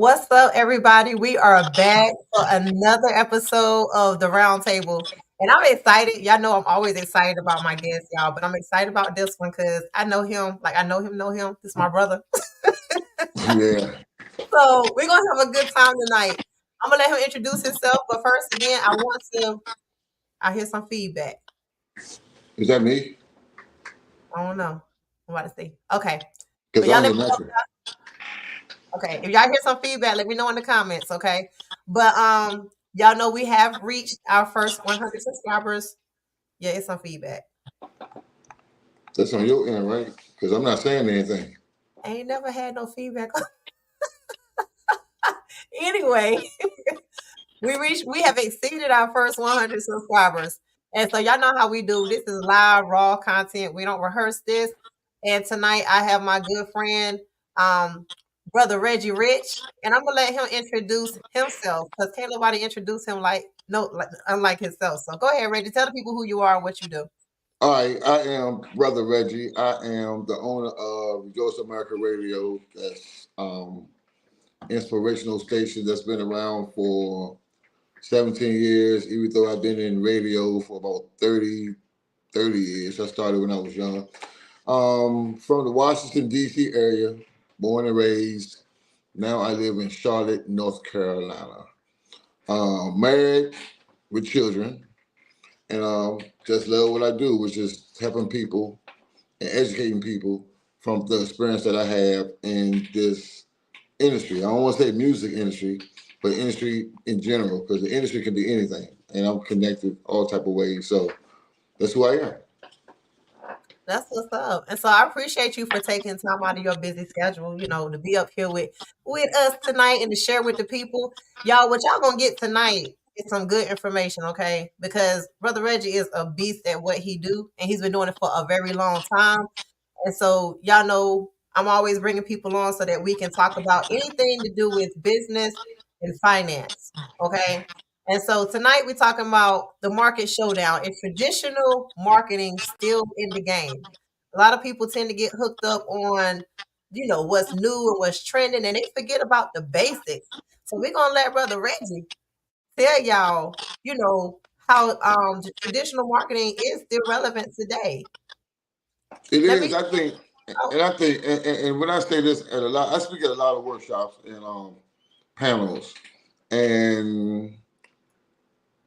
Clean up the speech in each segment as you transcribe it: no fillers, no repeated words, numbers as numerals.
What's up, everybody? We are back for another episode of the Round Table. And I'm excited. Y'all know I'm always excited about my guests, y'all, but I'm excited about this one because I know him. Like, I know him. This is my brother. Yeah. So we're going to have a good time tonight. I'm going to let him introduce himself. But first, again, I hear some feedback. Is that me? I don't know. I'm about to see. Okay. Because But I y'all don't let hear me know. nothing. Okay. If y'all hear some feedback, let me know in the comments. Okay. But y'all know we have reached our first 100 subscribers. Yeah, it's some feedback. That's on your end, right? Because I'm not saying anything. I ain't never had no feedback. Anyway, we have exceeded our first 100 subscribers. And so y'all know how we do. This is live, raw content. We don't rehearse this. And tonight I have my good friend, um, brother Reggie Rich, and I'm gonna let him introduce himself because can't nobody introduce him unlike himself. So go ahead, Reggie. Tell the people who you are and what you do. All right, I am Brother Reggie. I am the owner of Rejoice America Radio. That's inspirational station that's been around for 17 years, even though I've been in radio for about 30 years. I started when I was young. From the Washington, D.C. area, born and raised. Now I live in Charlotte, North Carolina. Married with children, and just love what I do, which is helping people and educating people from the experience that I have in this industry. I don't want to say music industry, but industry in general, because the industry can be anything, and I'm connected all type of ways. So that's who I am. That's what's up. And so I appreciate you for taking time out of your busy schedule, to be up here with us tonight and to share with the people. Y'all, what y'all gonna get tonight is some good information, okay? Because Brother Reggie is a beast at what he do, and he's been doing it for a very long time. And so y'all know I'm always bringing people on so that we can talk about anything to do with business and finance, okay? And so tonight we're talking about the market showdown. Is traditional marketing still in the game? A lot of people tend to get hooked up on, what's new and what's trending, and they forget about the basics. So we're gonna let Brother Reggie tell y'all, how traditional marketing is still relevant today. It Let is, me. I think, and I think, and when I say this at a lot, I speak at a lot of workshops and panels, and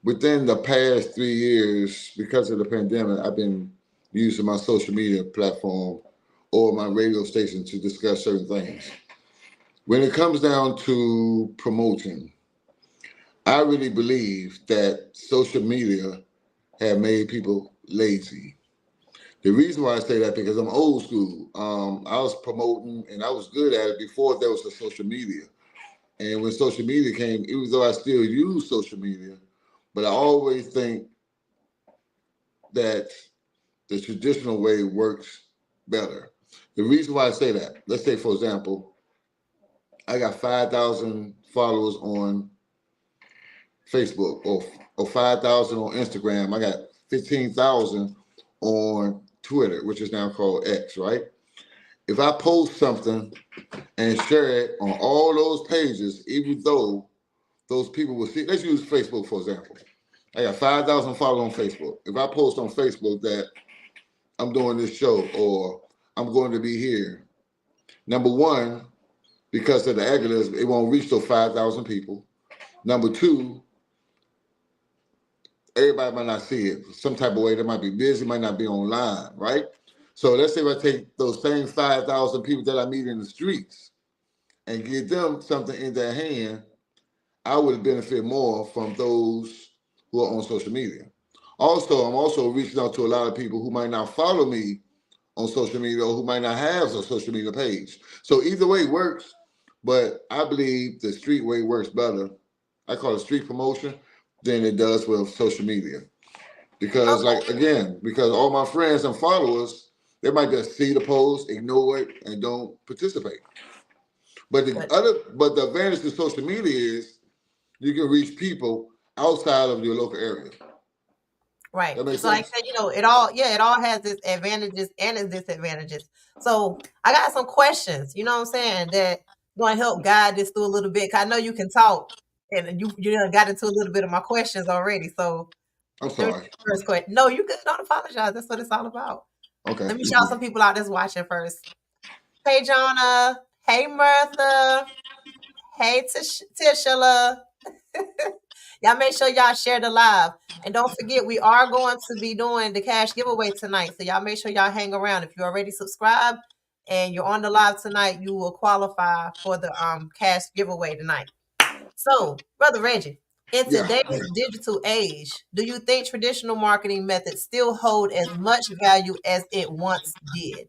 within the past 3 years, because of the pandemic, I've been using my social media platform or my radio station to discuss certain things. When it comes down to promoting, I really believe that social media have made people lazy. The reason why I say that because I'm old school. I was promoting and I was good at it before there was a social media. And when social media came, even though I still use social media, but I always think that the traditional way works better. The reason why I say that, let's say for example, I got 5,000 followers on Facebook or 5,000 on Instagram. I got 15,000 on Twitter, which is now called X, right? If I post something and share it on all those pages, even though those people will see, let's use Facebook for example. I got 5,000 followers on Facebook. If I post on Facebook that I'm doing this show or I'm going to be here, number one, because of the algorithm, it won't reach those 5,000 people. Number two, everybody might not see it. Some type of way, they might be busy, might not be online, right? So let's say if I take those same 5,000 people that I meet in the streets and give them something in their hand, I would benefit more from those who are on social media. Also, I'm also reaching out to a lot of people who might not follow me on social media or who might not have a social media page. So either way works, but I believe the street way works better. I call it street promotion than it does with social media. Because Okay. like again, because all my friends and followers, they might just see the post, ignore it, and don't participate. But But the advantage to social media is you can reach people outside of your local area. right. That makes So like sense? I said, it all has its advantages and its disadvantages. So I got some questions, you know what I'm saying, that going to help guide this through a little bit. 'Cause I know you can talk, and you done got into a little bit of my questions already. So I'm let me sorry. first question. No, you good. Don't apologize. That's what it's all about. Okay. Let me shout some people out that's watching first. Hey, Jonna. Hey, Martha. Hey, Tishula. Y'all make sure y'all share the live. And don't forget, we are going to be doing the cash giveaway tonight. So y'all make sure y'all hang around. If you're already subscribed and you're on the live tonight, you will qualify for the cash giveaway tonight. So, Brother Reggie, in Yeah. today's digital age, do you think traditional marketing methods still hold as much value as it once did?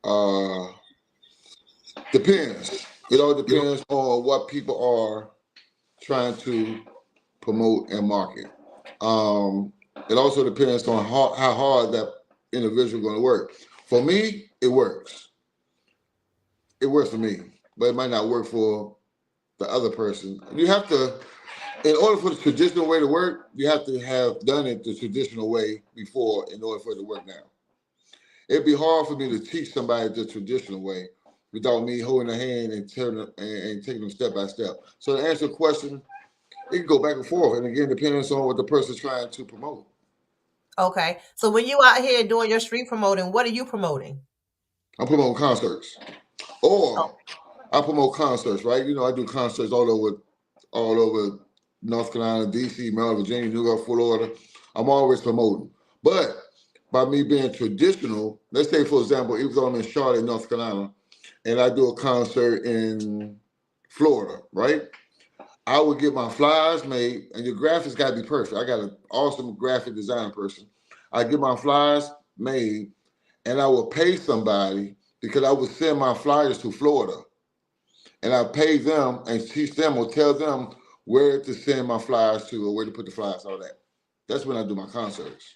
Uh, Depends. It all depends on what people are trying to promote and market. Um, it also depends on how hard that individual going to work. For me, it works. It works for me, but it might not work for the other person. You have to, in order for the traditional way to work, you have to have done it the traditional way before in order for it to work now. It'd be hard for me to teach somebody the traditional way without me holding a hand and taking them step by step. So to answer the question, it can go back and forth, and again, depends on what the person's trying to promote. Okay. So when you out here doing your street promoting, what are you promoting? I'm promoting concerts, or I promote concerts, right? You know, I do concerts all over North Carolina, D.C., Maryland, Virginia, New York, Florida. I'm always promoting, but by me being traditional, let's say for example, even though I'm in Charlotte, North Carolina, and I do a concert in Florida, right? I would get my flyers made, and your graphics got to be perfect. I got an awesome graphic design person. I get my flyers made, and I would pay somebody because I would send my flyers to Florida, and I pay them and teach them or tell them where to send my flyers to or where to put the flyers, all that. That's when I do my concerts.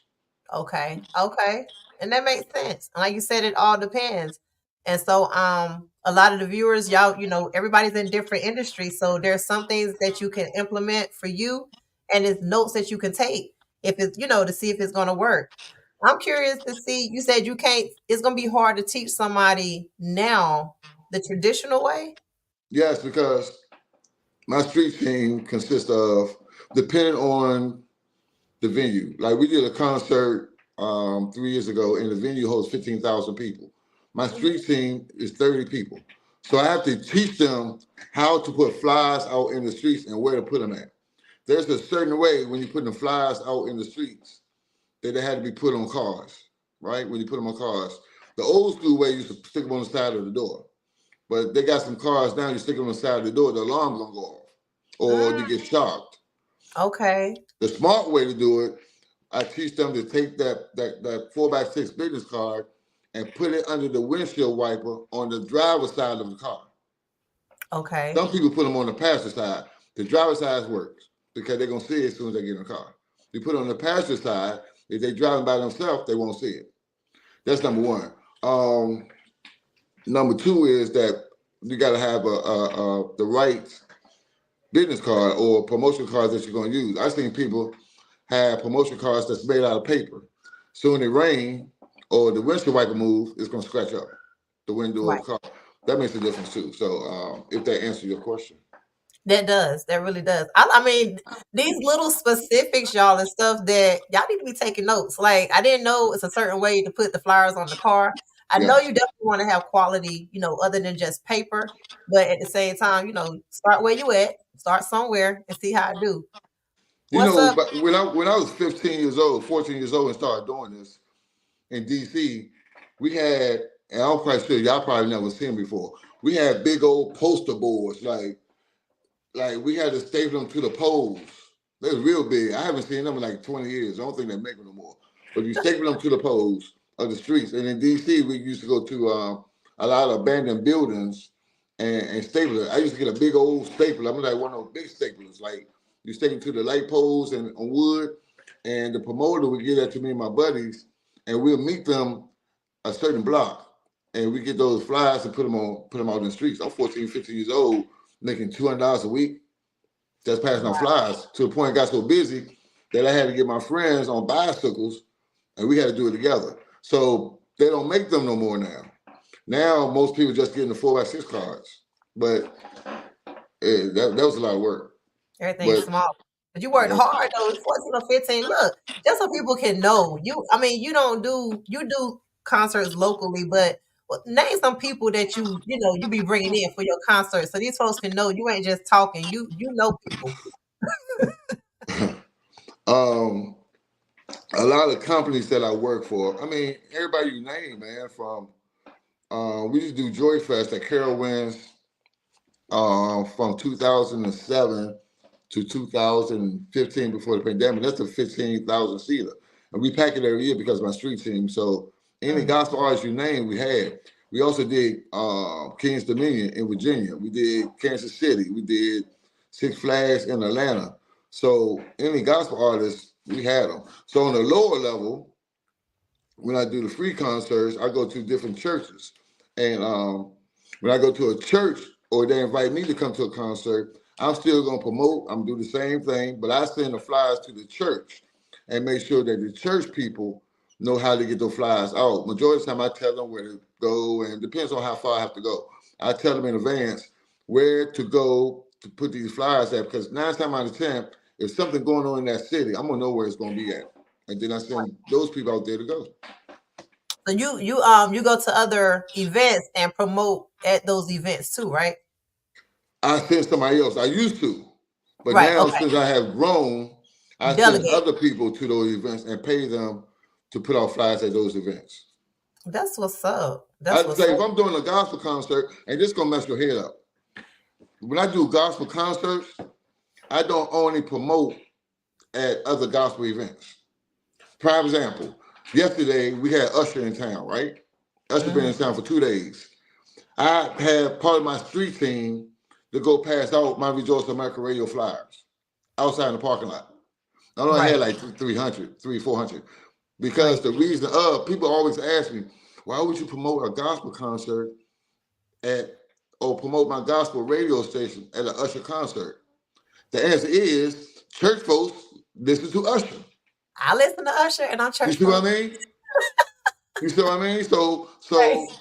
Okay. Okay. And that makes sense. Like you said, it all depends. And so a lot of the viewers, y'all, everybody's in different industries. So there's some things that you can implement for you and it's notes that you can take if it's, to see if it's gonna work. I'm curious to see, you said you can't, it's gonna be hard to teach somebody now the traditional way. Yes, because my street team consists of, depending on the venue. Like we did a concert 3 years ago, and the venue holds 15,000 people. My Mhm. street team is 30 people, so I have to teach them how to put flyers out in the streets and where to put them at. There's a certain way when you put the flyers out in the streets that they had to be put on cars, right? When you put them on cars, the old school way you used to stick them on the side of the door, but they got some cars now. You stick them on the side of the door, the alarm's gonna go off, or you Mm, get shocked. okay. The smart way to do it, I teach them to take that 4x6 business card and put it under the windshield wiper on the driver's side of the car. Okay. Some people put them on the passenger side. The driver's side works because they're gonna see it as soon as they get in the car. You put it on the passenger side, if they're driving by themselves, they won't see it. That's number one. Number two is that you got to have the right business card or promotion cards that you're going to use. I've seen people have promotion cards that's made out of paper. So when it rain or the windshield wiper move, it's going to scratch up the window of Right. the car. That makes a difference too. So if that answers your question. That does. That really does. I mean, these little specifics, y'all, and stuff that y'all need to be taking notes. Like, I didn't know it's a certain way to put the flyers on the car. I know Yes. you definitely want to have quality, other than just paper. But at the same time, start where you at, start somewhere, and see how I do. You What's know, up? but when I was 15 years old, 14 years old, and started doing this in DC, we had, and I'm quite sure y'all probably never seen before. We had big old poster boards, like we had to staple them to the poles. They was real big. I haven't seen them in like 20 years. I don't think they make them no more. But you staple them to the poles of the streets. And in DC, we used to go to a lot of abandoned buildings and staple it. I used to get a big old stapler. I'm like one of those big staplers. Like you staple to the light poles and on wood. And the promoter would give that to me and my buddies, and we'll meet them a certain block, and we get those flyers and put them out in the streets. I'm 14, 15 years old, making $200 a week. Just passing out Wow. flyers to the point it got so busy that I had to get my friends on bicycles, and we had to do it together. So they don't make them no more now. Now most people just getting the 4x6 cards, but that was a lot of work. Everything's But small. But you worked hard though. 14 or 15. Look, just so people can know. I mean, you do concerts locally, but name some people that you be bringing in for your concerts, so these folks can know you ain't just talking. You know people. um, a lot of companies that I work for, I mean, everybody you name, man, from we used to do Joy Fest at Carowinds from 2007 to 2015 before the pandemic. That's a 15,000 seater. And we pack it every year because of my street team. So any Mm, gospel artists you name, we had. We also did King's Dominion in Virginia. We did Kansas City. We did Six Flags in Atlanta. So any gospel artists, we had them. So on the lower level, when I do the free concerts, I go to different churches. And when I go to a church or they invite me to come to a concert, I'm still going to promote. I'm going to do the same thing, but I send the flyers to the church and make sure that the church people know how to get those flyers out. Majority of the time, I tell them where to go, and it depends on how far I have to go. I tell them in advance where to go to put these flyers at, because 9 times out of 10, if something going on in that city, I'm going to know where it's going to be at. And then I send those people out there to go. so you go to other events and promote at those events too, right? I send somebody else. I used to, but Right. now Okay. since I have grown, You I send delegate. other people to those events and pay them to put out flyers at those events. That's what's up. That's I'd what's say up. if I'm doing a gospel concert, and this gonna mess your head up. When I do gospel concerts, I don't only promote at other gospel events. Prime example, yesterday we had Usher in town, right? Usher been in Mhm. town for 2 days. I had part of my street team to go pass out my Rejoice America radio flyers outside in the parking lot. I only had Right. like 300, 400. Because Right. the reason people always ask me, why would you promote a gospel concert at or promote my gospel radio station at an Usher concert? The answer is church folks listen to Usher. I listen to Usher and I'm You church see what folk. I mean? You see what I mean? So Right. so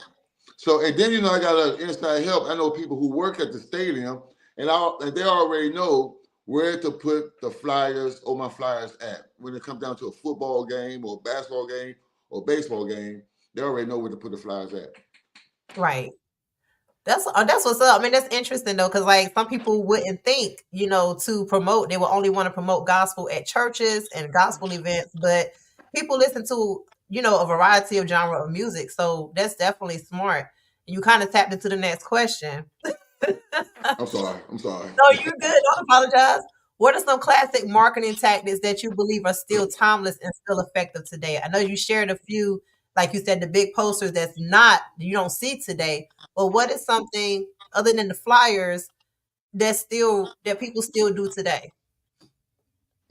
so and then I got an inside help. I know people who work at the stadium and they already know where to put the flyers or my flyers at. When it comes down to a football game or a basketball game or baseball game, they already know where to put the flyers at. Right. That's what's up. I mean, that's interesting though, because like some people wouldn't think, to promote. They would only want to promote gospel at churches and gospel events, but people listen to a variety of genre of music. So that's definitely smart. You kind of tapped into the next question. I'm sorry. I'm sorry. No, you're good. Don't apologize. What are some classic marketing tactics that you believe are still timeless and still effective today? I know you shared a few, like you said, the big posters that's not you don't see today. But what is something other than the flyers that people still do today?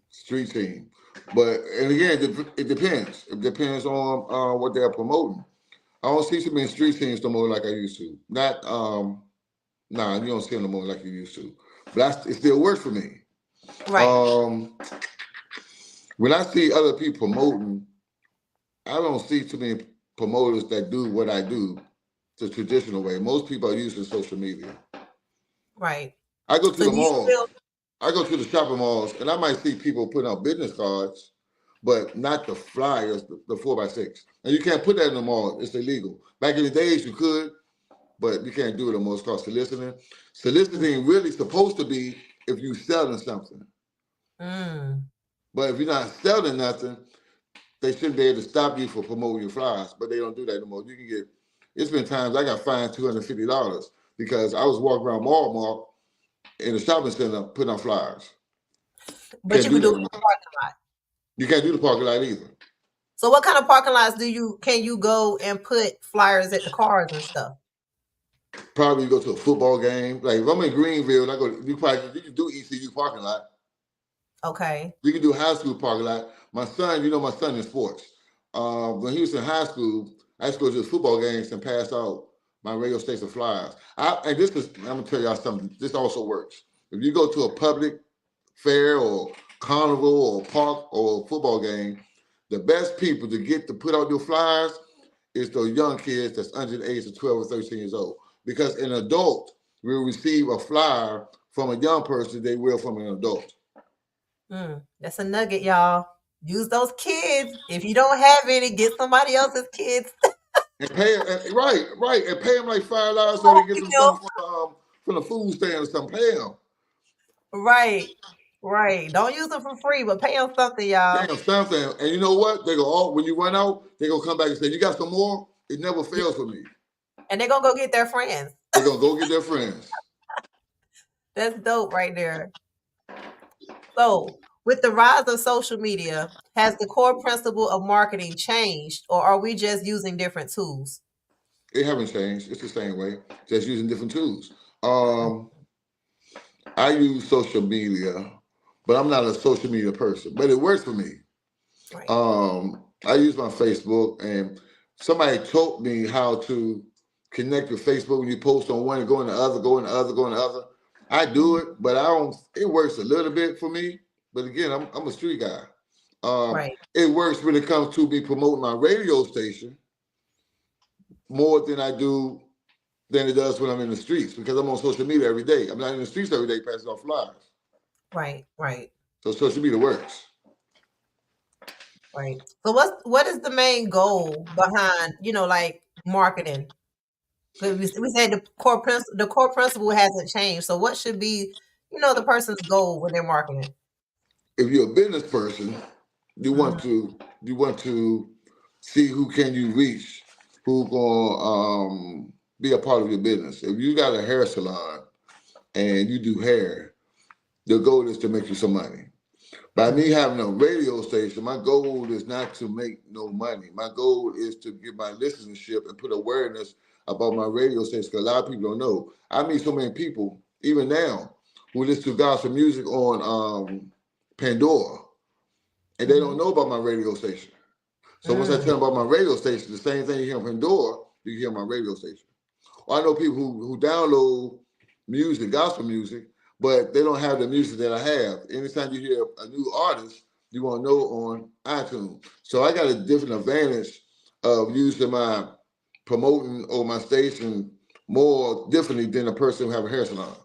Street team. But and again, it depends. It depends on what they're promoting. I don't see so many street teams no more like I used to. Not nah, you don't see them no more like you used to. But it still works for me. Right, Um, when I see other people promoting, I don't see too many promoters that do what I do the traditional way. Most people are using social media. right. I go to So the do you malls. feel I go to the shopping malls, and I might see people putting out business cards, but not the flyers, the 4x6. And you can't put that in the mall. It's illegal. Back in the days, you could, but you can't do it no more. It's called soliciting. Soliciting really supposed to be if you selling something. mm, But if you're not selling nothing, they shouldn't be able to stop you for promoting your flyers, but they don't do that no more. You can get. It's been times I got fined $250 because I was walking around Walmart in the shopping center putting out flyers. but Can't you do can that do it no in more. the parking lot. You can't do the parking lot either. So what kind of parking lots can you go and put flyers at the cars and stuff? Probably go to a football game. Like if I'm in Greenville, and I go. You can do ECU parking lot. Okay. You can do high school parking lot. My son in sports. When he was in high school, I used to go to the football games and pass out my radio station flyers. I'm gonna tell y'all something. This also works. If you go to a public fair or carnival or park or football game, the best people to get to put out your flyers is those young kids that's under the age of 12 or 13 years old. Because an adult will receive a flyer from a young person they will from an adult. That's a nugget, y'all. Use those kids. If you don't have any, get somebody else's kids. And pay right, and pay them like $5 so they get them something from the food stand or something. Pay them. Right, right. Don't use them for free, but pay them something, Pay y'all. them something. And you know what? They go all when you run out, they gonna come back and say, "You got some more?" It never Yeah, fails for me. and they're gonna go get their friends. They're gonna go get their friends. That's dope right there. So, with the rise of social media, has the core principle of marketing changed, or are we just using different tools? It haven't changed. It's the same way, just using different tools. Um, I use social media, but I'm not a social media person. But it works for me. Right. I use my Facebook, and somebody taught me how to connect with Facebook. When you post on one and go in the other, go in the other, go in the other. I do Mhm. it, but I don't. It works a little bit for me, but again, I'm a street guy. Right. It works when it comes to me promoting my radio station more than it does when I'm in the streets because I'm on social media every day. I'm not in the streets every day passing off flyers. Right. Right. So social media works. Right. So, what is the main goal behind like marketing? 'Cause we said the core principle hasn't changed. So, what should be the person's goal when they're marketing? If you're a business person, you Mhm. want to you want to see who can you reach, who gonna be a part of your business. If you got a hair salon and you do hair, the goal is to make you some money. By me Mhm. having a radio station, my goal is not to make no money. My goal is to get my listenership and put awareness about my radio station because a lot of people don't know. I meet so many people, even now, who listen to gospel music on Pandora, and they don't Mhm. know about my radio station. So once I Mm. tell them about my radio station, the same thing you hear on Pandora, you hear on my radio station. Or I know people who download music, gospel music, but they don't have the music that I have. Anytime you hear a new artist, you want to know on iTunes. So I got a different advantage of using my promoting or my station more differently than a person who have a hair salon.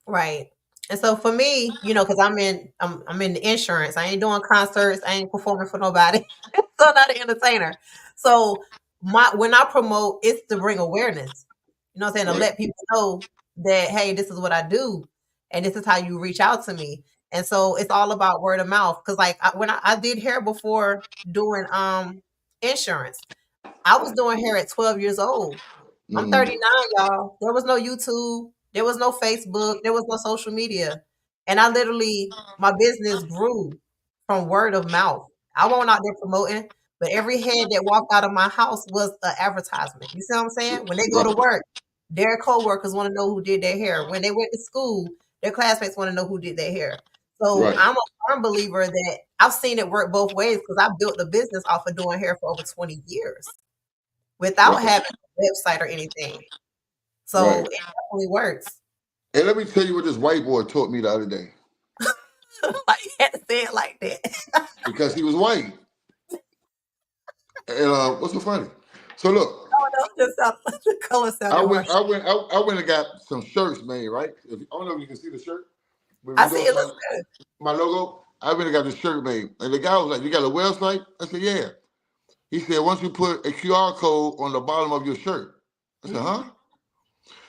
Right. And so for me, because I'm in the insurance. I ain't doing concerts. I ain't performing for nobody. So I'm not an entertainer. So when I promote, it's to bring awareness. You know what I'm saying? To Right. let people know that hey, this is what I do, and this is how you reach out to me. And so it's all about word of mouth. Because like when I did hair before doing insurance, I was doing hair at 12 years old. I'm Mm-hmm. 39, y'all. There was no YouTube, there was no Facebook, there was no social media. And I literally, my business grew from word of mouth. I wasn't out there promoting, but every head that walked out of my house was an advertisement. You see what I'm saying? When they go to Right. work, their coworkers want to know who did their hair. When they went to school, their classmates want to know who did their hair. So Right. I'm a firm believer that I've seen it work both ways because I built the business off of doing hair for over 20 years without Right. having a website or anything. Right. So it definitely works. And let me tell you what this white boy taught me the other day Like you had to say it like that. because he was white. And what's so funny? So look, Oh no, the color I sounded went, harsh. I went, I, I went and got some shirts made. Right? I don't know if you can see the shirt, but if I you see go to it my looks good. my logo, I went and got this shirt made. And the guy was like, "You got a website?" I said, "Yeah." He said, "Once you put a QR code on the bottom of your shirt." I said, "Huh?" Mhm.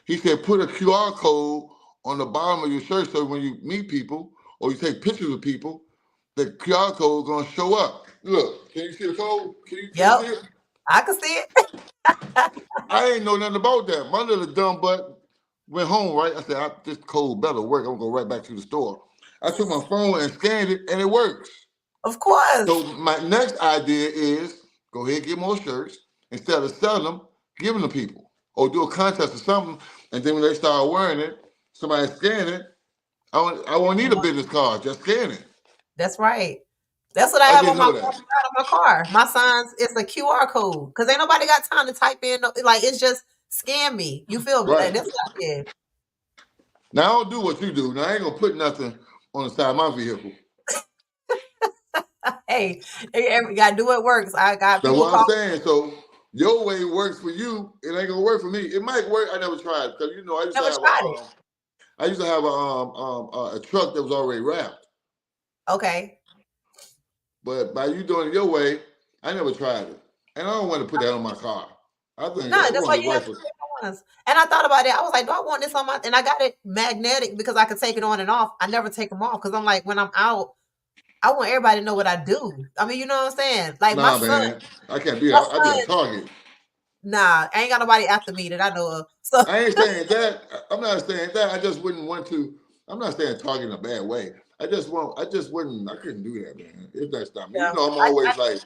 He said, "Put a QR code on the bottom of your shirt so when you meet people or you take pictures of people, the QR code is gonna show up." Look, can you see the code? Can you Yep, see it? I can see it. I ain't know nothing about that. My little dumb butt went home, right? I said, this code better work. I'm gonna go right back to the store. I took my phone and scanned it, and it works. Of course. So my next idea is go ahead and get more shirts instead of selling them, give them to people or do a contest or something. And then when they start wearing it, somebody scan it. I won't need a business card. Just scan it. That's right. That's what I I have on didn't my know side that. of my car. My signs is a QR code because ain't nobody got time to type in. Like it's just scan me. You feel me? Like Right. that's what I did. Now I don't do what you do. Now I ain't gonna put nothing on the side of my vehicle. Hey, you gotta do what works. I got That's people what I'm call. saying. So Your way works for you. It ain't gonna work for me. It might work. I never tried because you know I used to Never have tried it. a truck that was already wrapped. Okay. But by you doing it your way, I never tried it, and I don't want to put that on my car. I think No, I that's want why it you have right two for. different ones. And I thought about it. I was like, do I want this on my? And I got it magnetic because I could take it on and off. I never take them off because I'm like, when I'm out, I want everybody to know what I do. I mean, you know what I'm saying? Like Nah, man, I can't be. my I'll be a son, target. nah, ain't got nobody after me that I know of. So I ain't saying that. I'm not saying that. I just wouldn't want to. I'm not saying target in a bad way. I just want. I just wouldn't. I couldn't do that, man. If that's not me, you yeah, know, I'm always like,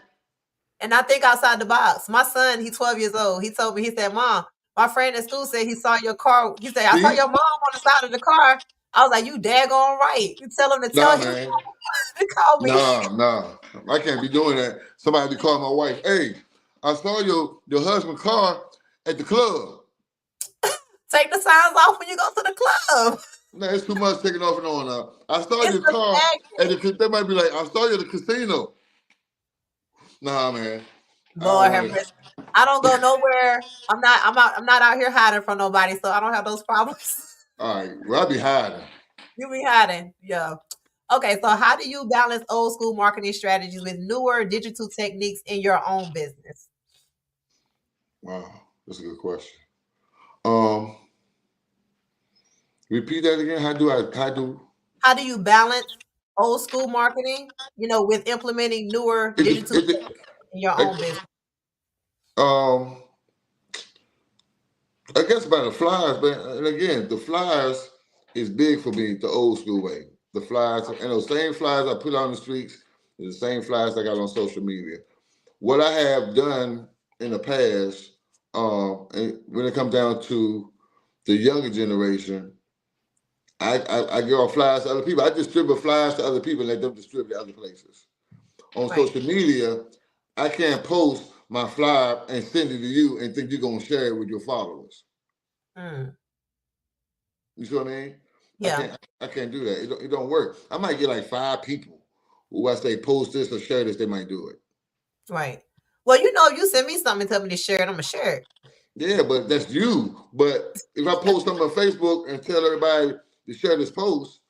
and I think outside the box. My son, he's 12 years old. He told me, he said, "Mom, my friend at school said he saw your car. He said I saw see, your mom on the side of the car." I was like, "You daggone right." You tell him to tell nah, his man, mom to call me. nah. I can't be doing that. Somebody be calling my wife. Hey, I saw your husband's car at the club. Take the signs off when you go to the club. No, it's too much taking off and on. I saw It's your the car at magnet. the. They might be like, I saw you at the casino. Nah, man, I don't Lord have want mercy. it. I don't go nowhere. I'm not out here hiding from nobody, so I don't have those problems. All right, well, I be hiding. You be hiding. Yeah. Okay, so how do you balance old school marketing strategies with newer digital techniques in your own business? Wow, that's a good question. Um, Repeat that again. How do I? How do? How do you balance old school marketing, with implementing newer It, digital it, tech in your own it, business? um, I guess about the flyers, but and again, the flyers is big for me the old school way. The flyers and those same flyers I put on the streets, is the same flyers I got on social media. What I have done in the past, and when it comes down to the younger generation, I give out flyers to other people. I distribute flyers to other people and let them distribute to other places. On Right. social media, I can't post my flyer and send it to you and think you're gonna share it with your followers. Mm, You see what I mean? I yeah. can't I can't do that. It don't work. I might get like 5 people who I say post this or share this, they might do it. Right. Well, you send me something and tell me to share it, I'm gonna share it. Yeah, but that's you. But if I post something on Facebook and tell everybody to share this post,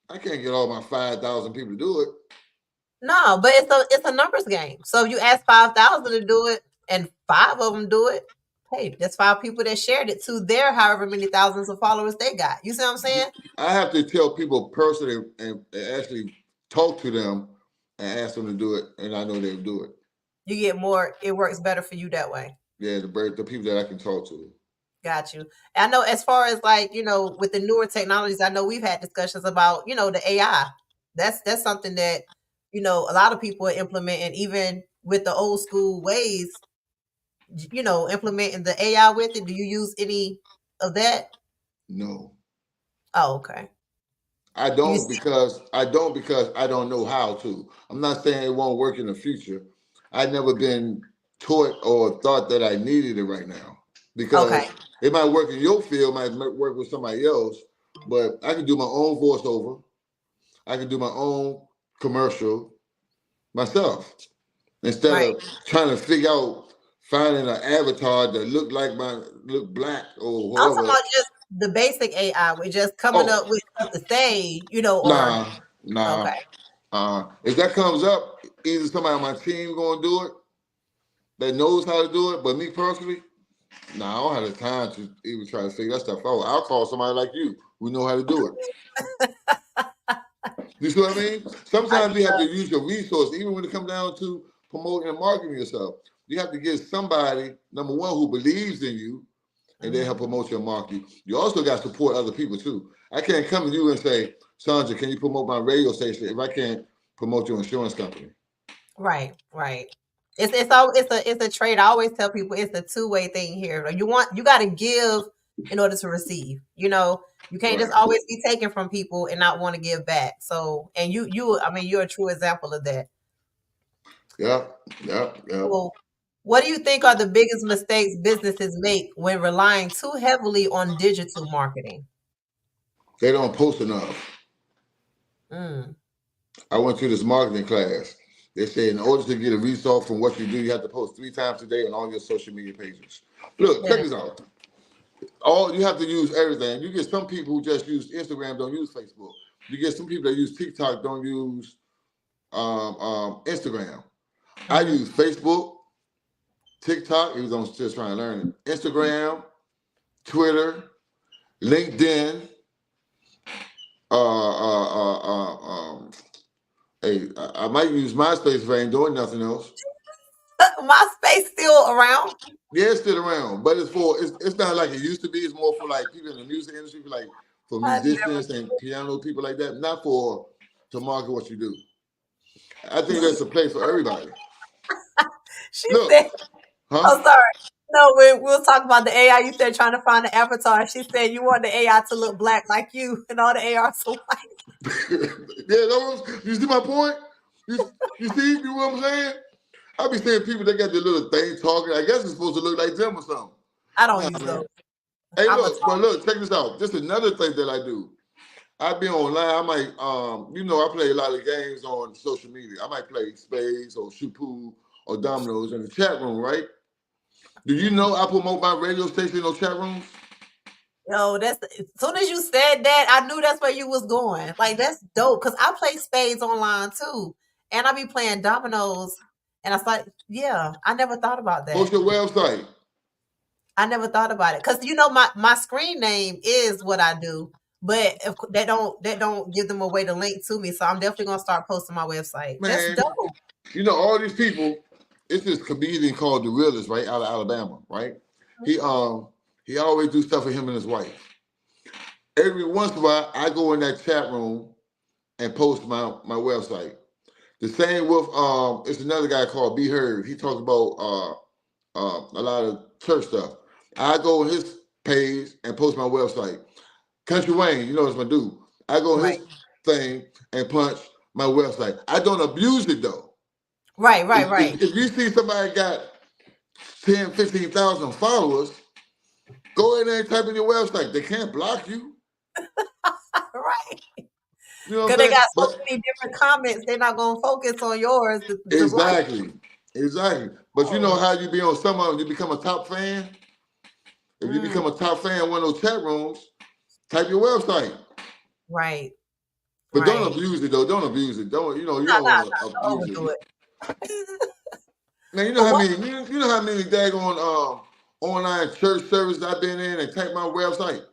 I can't get all my 5,000 people to do it. No, but it's a numbers game. So if you ask 5,000 to do it and five of them do it, hey, that's five people that shared it to their however many thousands of followers they got. You see what I'm saying? I have to tell people personally and actually talk to them and ask them to do it, and I know they'll do it. You get more, it works better for you that way. Yeah, the people that I can talk to. Got you. I know as far as like, with the newer technologies, I know we've had discussions about, the AI. That's something that, a lot of people are implementing even with the old school ways, implementing the AI with it. Do you use any of that? No, Oh, okay. I You don't see, because I don't know how to. I'm not saying it won't work in the future. I've never been taught or thought that I needed it right now okay. because it might work in your field, might work with somebody else, but I can do my own voiceover. I can do my own commercial myself instead Right. of trying to figure out finding an avatar that look black or I'm talking whatever. about just the basic AI with just coming up Oh, with stuff to say, or nah, okay. nah. If that comes up, either somebody on my team gonna do it that knows how to do it, but me personally, nah, I don't have the time to even try to figure that stuff out. I'll call somebody like you who know how to do it. You see what I mean? I Sometimes you have to do. use your resources, even when it comes down to promoting and marketing yourself. You have to get somebody, number one, who believes in you, and they help Mhm. promote your market. You also got to support other people too. I can't come to you and say, Sandra, can you promote my radio station if I can't promote your insurance company? Right, right. It's a trade. I always tell people it's a two-way thing here. You got to give in order to receive. You can't just Right. always be taking from people and not want to give back. So, and I mean, you're a true example of that. Yep. Yep. Yep. Well, what do you think are the biggest mistakes businesses make when relying too heavily on digital marketing? They don't post enough. Mm, I went to this marketing class, They say in order to get a result from what you do, you have to post 3 times a day on all your social media pages. Look, check Yeah. this out. All you have to use everything. You get some people who just use Instagram, don't use Facebook. You get some people that use TikTok, don't use Instagram. I Mm-hmm. use Facebook, TikTok. He was on just trying to learn it. Instagram, Twitter, LinkedIn. Uh, uh, uh, uh, um, hey, I might use MySpace if I ain't doing nothing else. My space still around. Yeah, it's still around, but it's not like it used to be. It's more for like people in the music industry, like for I never. musicians and piano people like that. Not for to market what you do. I think there's a place for everybody. She Look, said, huh? "Oh, sorry." No, we'll talk about the AI. You said trying to find the avatar. She said you want the AI to look black like you, and all the AI so white. Yeah, you see my point? You, you see, you know what I'm saying? I be seeing people that got their little thing talking. I guess it's supposed to look like them or something. I don't Nah, use those. man. Hey, I'm a look, but talk. look, check this out. Just another thing that I do. I be online. I might, I play a lot of games on social media. I might play spades or shoot pool or dominoes in the chat room, right? Do you Mhm. know I promote my radio station in those chat rooms? Yo, that's as soon as you said that, I knew that's where you was going. Like that's dope because I play spades online too, and I be playing dominoes. And I thought, yeah, I never thought about Post that. your website. I never thought about it because my screen name is what I do, but that don't give them a way to link to me. So I'm definitely gonna start posting my website. That's Man, dope. all these people, it's this comedian called The Realist, right, out of Alabama, right? He um he always do stuff for him and his wife. Every once in a while, I go in that chat room and post my website. The same with it's another guy called Be Heard. He talks about a lot of church stuff. I go on his page and post my website. Country Wayne, you know it's my dude. I go on Right, his thing and punch my website. I don't abuse it though. right, right, If, right, if, if you see somebody got 10, 15,000 followers, go in there and type in your website. They can't block you. right. You know what Because I'm they saying? got so But many different comments, they're not gonna focus on yours to like. exactly, exactly. But you know Oh, how you be on some of them, you become a top fan. If you mm, become a top fan in one of those chat rooms, type your website. right, But don't right. abuse it though. Don't abuse it. You No, don't no, want to no, don't abuse overdo it. it. Man, But what you know how many daggone online church services I've been in and type my website.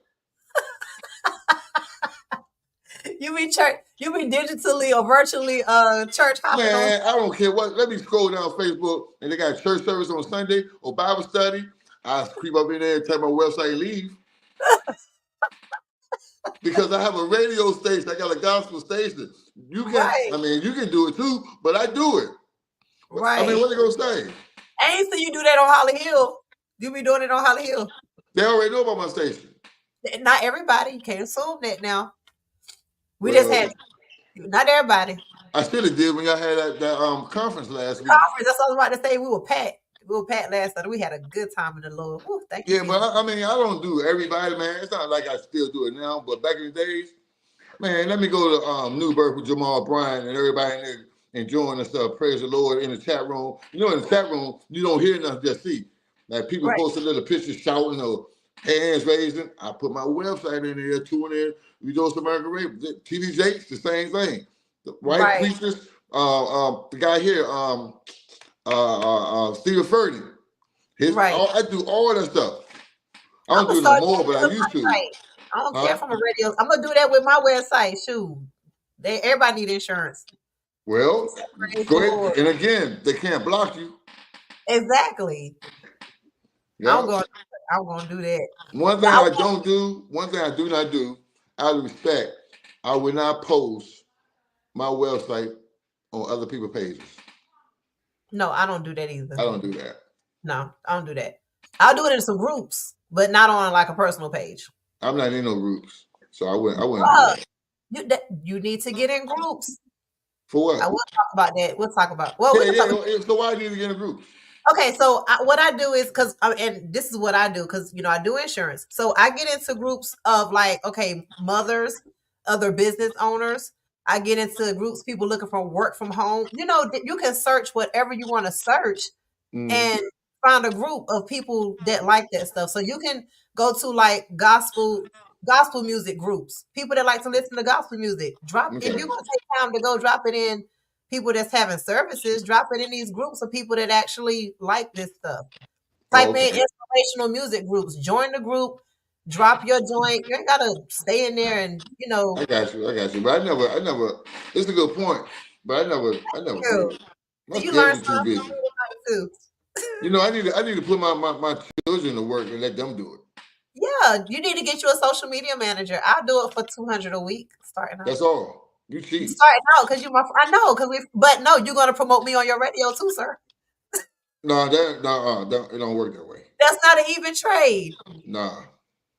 you be digitally or virtually church hopping on. Man, I don't care what. Let me scroll down Facebook and they got church service on Sunday or Bible study. I creep up in there and type my website and leave because I have a radio station. I got a gospel station. You can, Right, I mean, you can do it too, but I do it. I mean, right. what they gonna say? I ain't see you do that on Holly Hill. You be doing it on Holly Hill. They already know about my station. Not everybody. You can't assume that now. We just Well, had not everybody. I should have did when y'all had that conference last week. Conference. That's what I was about to say. We were packed. We were packed last night. We had a good time in the Lord. Woo, thank you, Yeah, but Jesus. I mean, I don't do everybody, man. It's not like I still do it now, but back in the days, man, let me go to Newburgh with Jamal Bryant and everybody in there enjoying the stuff. Praise the Lord in the chat room. You know, in the chat room, you don't hear nothing, just see. Like people Right, post a little pictures shouting or hands raising. I put my website in there, tune in. We do some American Radio. TV Jakes, the same thing. The white right. preachers, the guy here, Stephen Furtick. Right. I do all that stuff. I I'm don't gonna do it no start more, doing but I it with used my to. site. I don't care Huh? if I'm a radio. I'm gonna do that with my website. Shoot, everybody need insurance. Well, Praise the go ahead. Lord. And again, they can't block you. Exactly. I'm Yeah. going. I'm gonna do that. One But thing I don't do, one thing I do not do, out of respect, I will not post my website on other people's pages. no, I don't do that I either. don't do that. No, I don't do that. I'll do it in some groups, but not on like a personal page. I'm not in no groups, so I wouldn't do Bruh, that. you need to get in groups. For I what? will talk about that. We'll talk about. Well, Yeah, we can talk. yeah. So why do you need to get in groups? Okay, so what I do is because, and this is what I do because I do insurance. So I get into groups of like, okay, mothers, other business owners. I get into groups, people looking for work from home. You know, you can search whatever you want to search Mm. and find a group of people that like that stuff. So you can go to like gospel music groups, people that like to listen to gospel music. Drop if Okay. you're gonna take time to go drop it in people that's having services, drop it in these groups of people that actually like this stuff. Type in Okay. inspirational music groups, join the group, drop your joint. You ain't gotta stay in there and I got you. I got you. But I never. It's a good point. But I never did you. it. My You learn schedule too something busy. from me tonight too. You know, I need to put my children to work and let them do it. Yeah, you need to get you a social media manager. I'll do it for 200 a week starting out. That's all. You cheat. Starting out because you my I know because we but no, you're gonna promote me on your radio too, sir. No, it don't work that way. That's not an even trade. Nah.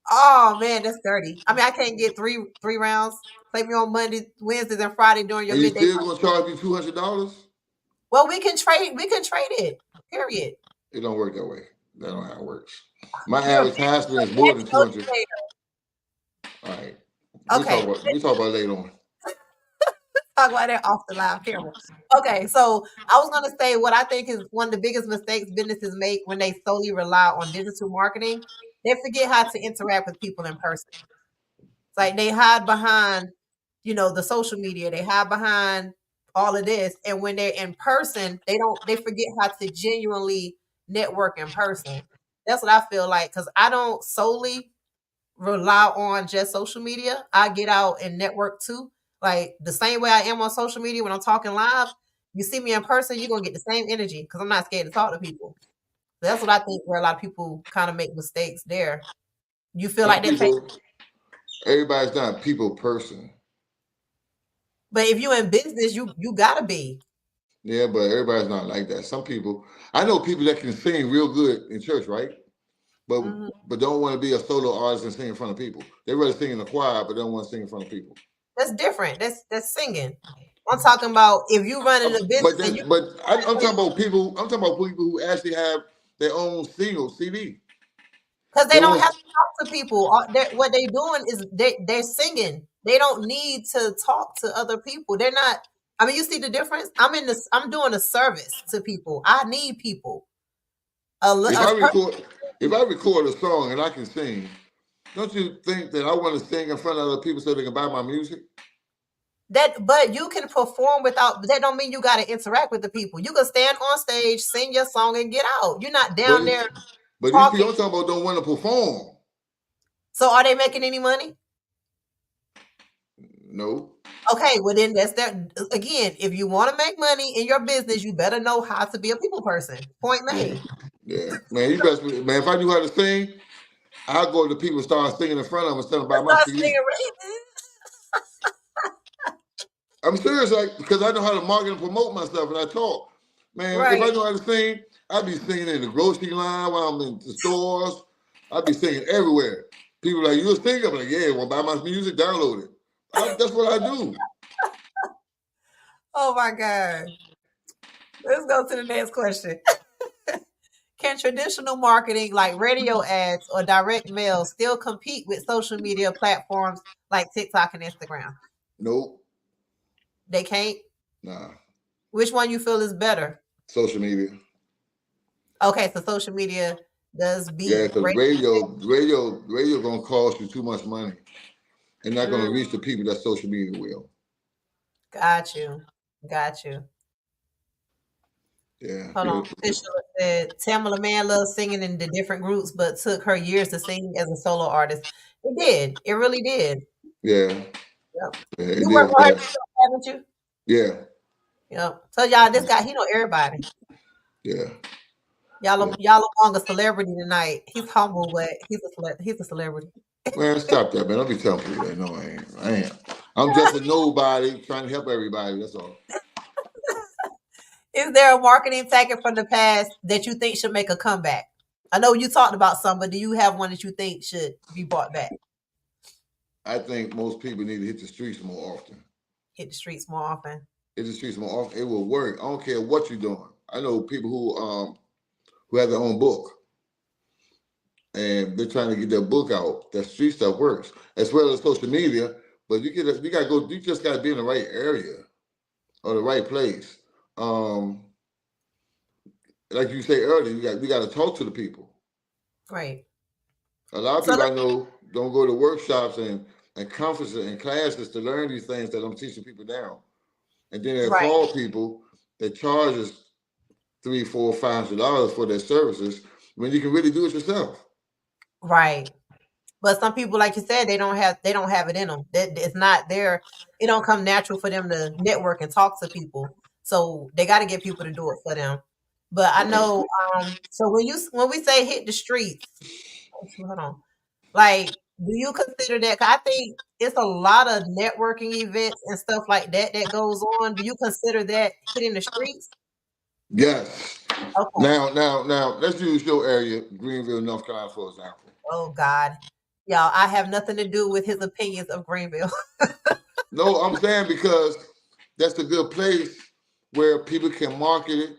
Oh man, that's dirty. I mean, I can't get three rounds. Play me on Monday, Wednesdays, and Friday during your And you midday. still gonna charge me $200? Well, we can trade. We can trade it. Period. It don't work that way. That don't how it works. My You're a average time spent is more than 200. negotiator. All right. Okay, We talk about it later on. talk about that off the live camera. Okay, so I was gonna say what I think is one of the biggest mistakes businesses make when they solely rely on digital marketing. They forget how to interact with people in person. It's like they hide behind, the social media. They hide behind all of this, and when they're in person, they don't. They forget how to genuinely network in person. That's what I feel like because I don't solely rely on just social media. I get out and network too. Like the same way I am on social media when I'm talking live, you see me in person, you're gonna get the same energy because I'm not scared to talk to people. That's what I think where a lot of people kind of make mistakes there. You feel Some like that, people, everybody's not a people person. but if you're in business, you gotta be. Yeah, but everybody's not like that. Some people, I know people that can sing real good in church, right? But Mhm. but don't want to be a solo artist and sing in front of people. They rather sing in the choir, but don't want to sing in front of people. That's different. That's singing. I'm talking about if you running a business and you I'm talking about people. I'm talking about people who actually have their own single CD. because they They don't want. have to talk to people. What they doing is they're singing. They don't need to talk to other people. They're not. I mean, you see the difference. I'm in this. I'm doing a service to people. I need people. If A I person record, if I record a song and I can sing, don't you think that I want to sing in front of other people so they can buy my music? but you can perform without. That don't mean you got to interact with the people. You can stand on stage, sing your song, and get out. You're not But down there but these talking. people I'm talking about don't want to perform. So are they making any money? No. Okay, well then that's that again. If you want to make money in your business, you better know how to be a people person. Point Yeah. made. Yeah. Man, you best man. If I knew how to sing, I'll go to people and start singing in front of them and tell them about my Start CD. singing right. I'm serious, like because I know how to market and promote myself and I talk. Man, if I Right. know how to sing, I'd be singing in the grocery line while I'm in the stores. I'd be singing everywhere. People like, you a singer? I'm like, yeah, well, buy my music, download it. That's what I do. Oh my God. Let's go to the next question. Can traditional marketing like radio ads or direct mail still compete with social media platforms like TikTok and Instagram? Nope. They can't. Nah. Which one you feel is better? Social media. Okay, so social media does Yeah, beat because radio. radio gonna cost you too much money and not Mm, gonna reach the people that social media will. got you. Got you. Yeah. Hold on. Fisher said Tamala Man loves singing in the different groups, but took her years to sing as a solo artist. It did. It really did. Yeah. Yep. Yeah, it You work did with her, fast. too, haven't you? Yeah. Yep. So y'all, this guy, he know everybody. Yeah. Y'all, Yeah. y'all among a celebrity tonight. He's humble, but he's a celebrity. Man, stop that, man. Don't be telling people that. No, I ain't. I ain't. I'm just a nobody trying to help everybody. That's all. Is there a marketing tactic from the past that you think should make a comeback? I know you talked about some, but do you have one that you think should be brought back? I think most people need to hit the streets more often. Hit the streets more often. Hit the streets more often. It will work. I don't care what you're doing. I know people who have their own book and they're trying to get their book out. That street stuff works as well as social media. but you gotta go. You just gotta be in the right area or the right place. Um, like you say earlier, we got to talk to the people. Right. A lot of So people let I know don't go to workshops and conferences and classes to learn these things that I'm teaching people now. And then they right, call people that charges three, four, $500 for their services when you can really do it yourself. right. But some people, like you said, they don't have it in them. It's not there. It don't come natural for them to network and talk to people. So they got to get people to do it for them. But I Right. know. So when we say hit the streets, hold on. Like, do you consider that? 'Cause I think it's a lot of networking events and stuff like that that goes on. Do you consider that hitting the streets? Yes. Okay. Now, let's use your area, Greenville, North Carolina, for example. Oh God, y'all, I have nothing to do with his opinions of Greenville. No, I'm saying because that's a good place where people can market it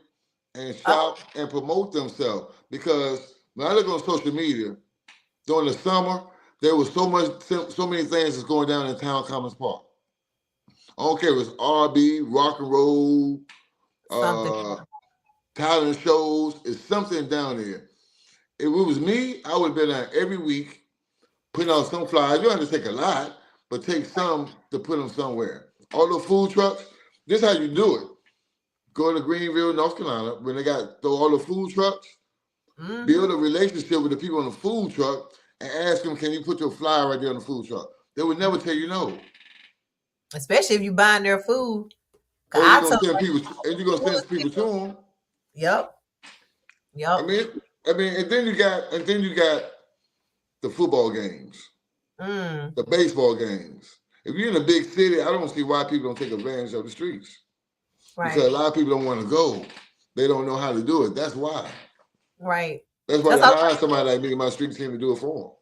and Oh, shop and promote themselves. Because when I look on social media during the summer, there was so many things that's going down in Town Commons Park. I don't care if it's RB, rock and roll, something. uh, talent shows. It's something down there. If it was me, I would have been there every week putting out some flyers. You don't have to take a lot, but take some to put them somewhere. All the food trucks, this is how you do it. Go to Greenville, North Carolina, when they got all the food trucks, build Hmm. a relationship with the people on the food truck and ask them, can you put your flyer right there on the food truck? They would never tell you no. Especially if you buying their food. 'Cause Or I you're tell gonna them, send like, people and you're gonna send people to people. them. Yep, I yep. mean, and then you got the football games, Mm, the baseball games. If you're in a big city, I don't see why people don't take advantage of the streets. Because a right, lot of people don't want to go. They don't know how to do it. That's why. right. That's why That's they all. hire somebody like me in my street team to do it for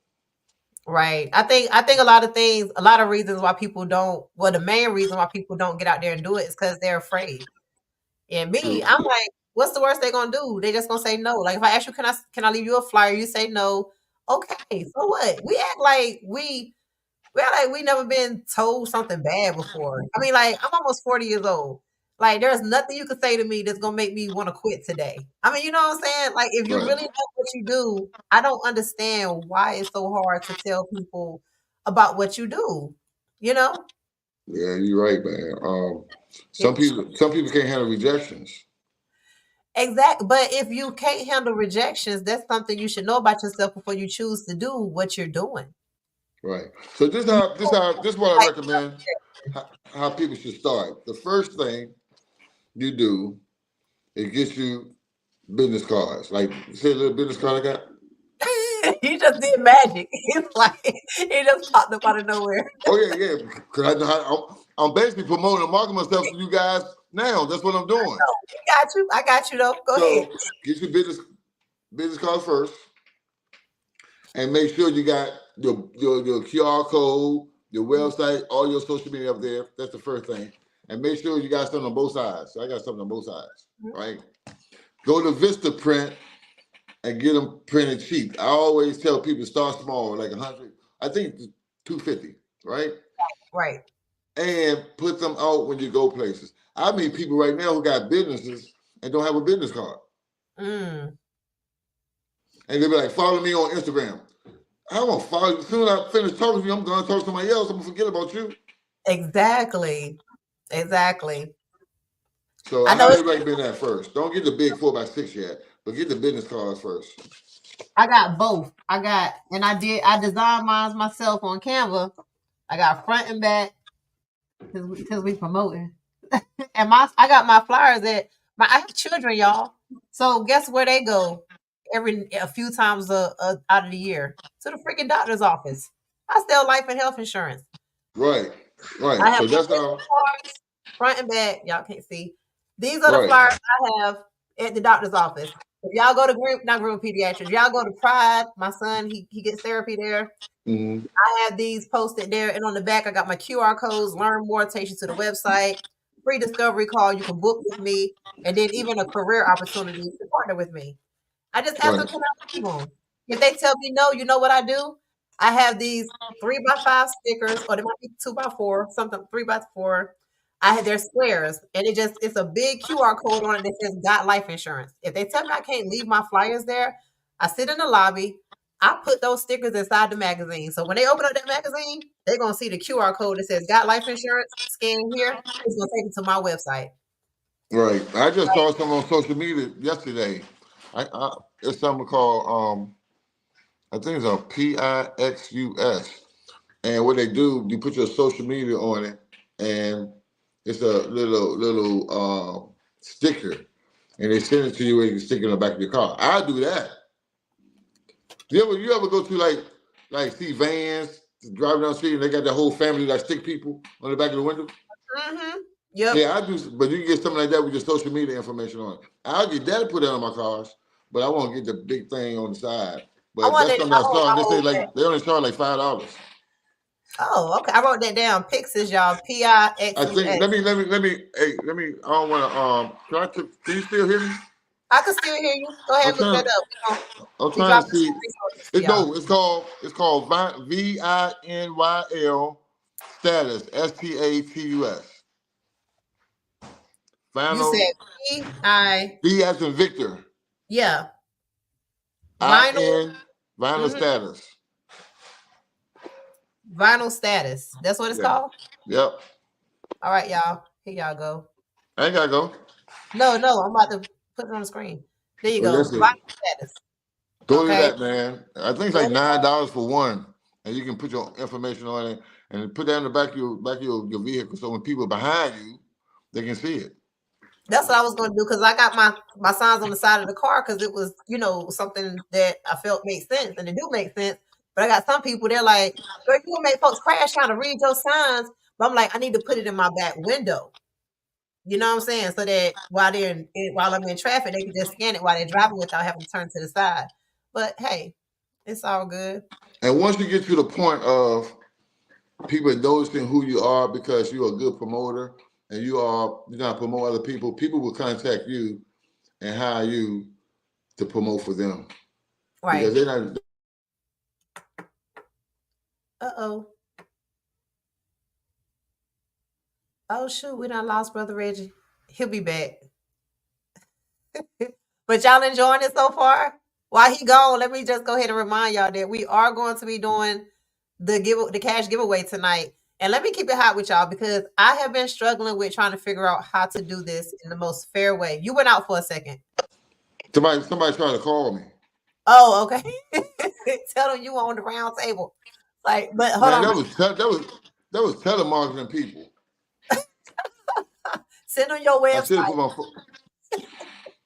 Right. I think a lot of things, a lot of reasons why people don't. Well, the main reason why people don't get out there and do it is because they're afraid. And them. me, True. I'm like, what's the worst they gonna do? They just gonna say no. Like if I ask you, can I leave you a flyer? You say no. Okay, so what? We act like we never been told something bad before. I mean, like, I'm almost 40 years old. Like, there's nothing you could say to me that's gonna make me want to quit today. I mean, you know what I'm saying? Like, if you Right. really love what you do, I don't understand why it's so hard to tell people about what you do. You know? Yeah, you're right, man. It's Some people can't handle rejections. exact. But if you can't handle rejections, that's something you should know about yourself before you choose to do what you're doing. Right. So You this is what I like, recommend how people should start. The first thing you do is get you business cards. Like see a little business card I got? he just did magic. It's like he just popped up out of nowhere. Oh yeah, yeah. Cause I know I'm basically promoting and marketing myself to you guys now. That's what I'm doing. We got you. I got you though. Go ahead. So get your business cards first, and make sure you got your QR code, your Mhm. website, all your social media up there. That's the first thing, and make sure you got something on both sides. So I got something on both sides, right? Go to Vista Print and get them printed cheap. I always tell people start small, like 100. I think 250, right? Right. And put them out when you go places. I meet people right now who got businesses and don't have a business card. Mm, And they be like, follow me on Instagram. I don't follow you. As soon as I finish talking to you, I'm going to talk to somebody else. I'm going to forget about you. exactly. Exactly. So I I know highly it's recommend that first. Don't get the big 4x6 yet, but get the business cards first. I got both. I designed mine myself on Canva. I got front and back because we promoting. And I got my flyers I have children, y'all. So guess where they go every a few times out of the year? To the freaking doctor's office. I sell life and health insurance. Right, I right. have So my that's business how, cards, front and back. Y'all can't see. These are the right. flyers I have at the doctor's office. If y'all go to group, not group pediatrics, y'all go to Pride. My son, he gets therapy there. Mm-hmm. I have these posted there, and on the back, I got my QR codes. Learn more, takes you to the website. Free discovery call. You can book with me, and then even a career opportunity to partner with me. I just ask them, Right. can I leave them? If they tell me no, you know what I do? I have these 3x5 stickers, or they might be 2x4, something 3x4. I had their squares, and it's a big QR code on it that says "Got life insurance." If they tell me I can't leave my flyers there, I sit in the lobby. I put those stickers inside the magazine. So when they open up that magazine, they're gonna see the QR code that says "Got life insurance." Scan here. It's gonna take them to my website. Right. I just saw something on social media yesterday. I it's something called I think it's a PIXUS. And what they do, you put your social media on it, and it's a little sticker, and they send it to you and you can stick it on the back of your car. I do that. You ever go to like see vans driving down the street and they got the whole family like stick people on the back of the window? Mm-hmm. Yep. Yeah, I do, but you can get something like that with your social media information on it. I'll get that and put that on my cars, but I won't get the big thing on the side. I But want that's that. something I I want saw. my They say whole like they only charge like $5. Oh, okay. I wrote that down. Pixes, y'all. I think Pixus. I don't want to can you still hear me? I can still hear you. Go ahead I'm and look trying that to up. We're gonna I'm be trying to dropping see. some resources for It y'all. no, it's called VINYL status STATUS. You said Final VI, V as in Victor. yeah, vinyl, IN vinyl hmm status. vinyl status. That's what it's Yeah. called. Yep. All right, y'all. Here y'all go. I ain't gotta go. No, no, I'm about to put it on the screen. There you Oh, go. that's it. Vinyl status. Go to Okay. that, man. I think it's Go like to $9 for one, and you can put your information on it and put that in the back of your vehicle, so when people behind you, they can see it. That's what I was going to do because I got my signs on the side of the car because it was something that I felt made sense and it do make sense. But I got some people they're like, "Girl, you gonna make folks crash trying to read your signs." But I'm like, I need to put it in my back window. You know what I'm saying? So that while I'm in traffic, they can just scan it while they're driving without having to turn to the side. But hey, it's all good. And once you get to the point of people noticing who you are because you're a good promoter and you're gonna promote other people, people will contact you and hire you to promote for them because Right. they're not. Uh oh. Oh shoot, we done lost Brother Reggie. He'll be back. But y'all enjoying it so far? While he gone, let me just go ahead and remind y'all that we are going to be doing the cash giveaway tonight. And let me keep it hot with y'all because I have been struggling with trying to figure out how to do this in the most fair way. You went out for a second. Somebody's trying to call me. Oh, okay. Tell them you were on the round table. Like, but hold Man, on. that was telemarketing people. Send on your I should have website. put my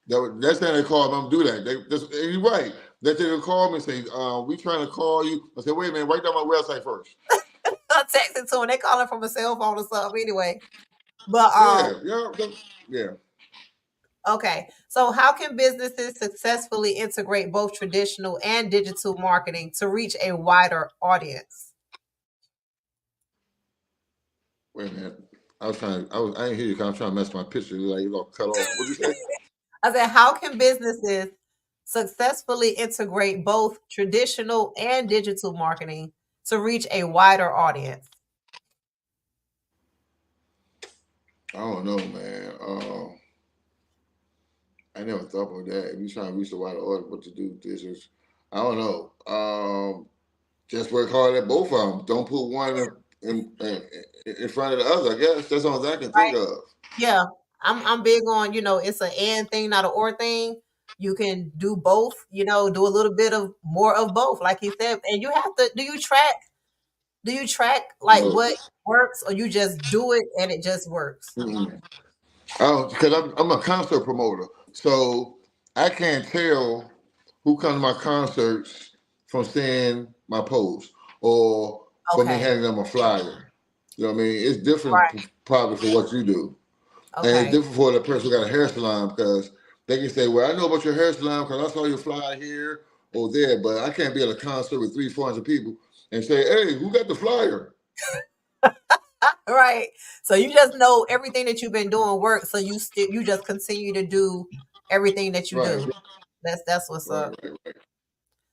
that's how they call them. Do that. You're right. That's how they call me and say, "We trying to call you." I said, "Wait a minute, write down my website first." Text it to them. They calling from a cell phone or something anyway. But Yeah. okay. So how can businesses successfully integrate both traditional and digital marketing to reach a wider audience? Wait a minute. I didn't hear you. 'Cause I'm trying to mess my picture. Like you all cut off. What'd you say? I said, how can businesses successfully integrate both traditional and digital marketing to reach a wider audience? I don't know, man. I never thought about that. If you're trying to reach the wider audience, what to do? This is, I don't know. Just work hard at both of them. Don't put one in front of the other. I guess that's all I can think Right. of. Yeah. I'm big on, it's an and thing, not an or thing. You can do both, do a little bit of more of both, like he said. And you have to do you track like No. what works or you just do it and it just works? Mm-mm. Because I'm a concert promoter, so I can't tell who comes to my concerts from seeing my post or from me Okay. handing them a flyer. You know what I mean? It's different Right. probably for what you do, and it's Okay. different for the person who got a hair salon because they can say, "Well, I know about your hair salon because I saw your flyer here or there," but I can't be at a concert with 300-400 people and say, "Hey, who got the flyer?" Right. So you just know everything that you've been doing works. So you just continue to do everything that you Right, do. That's what's right, up. right, right.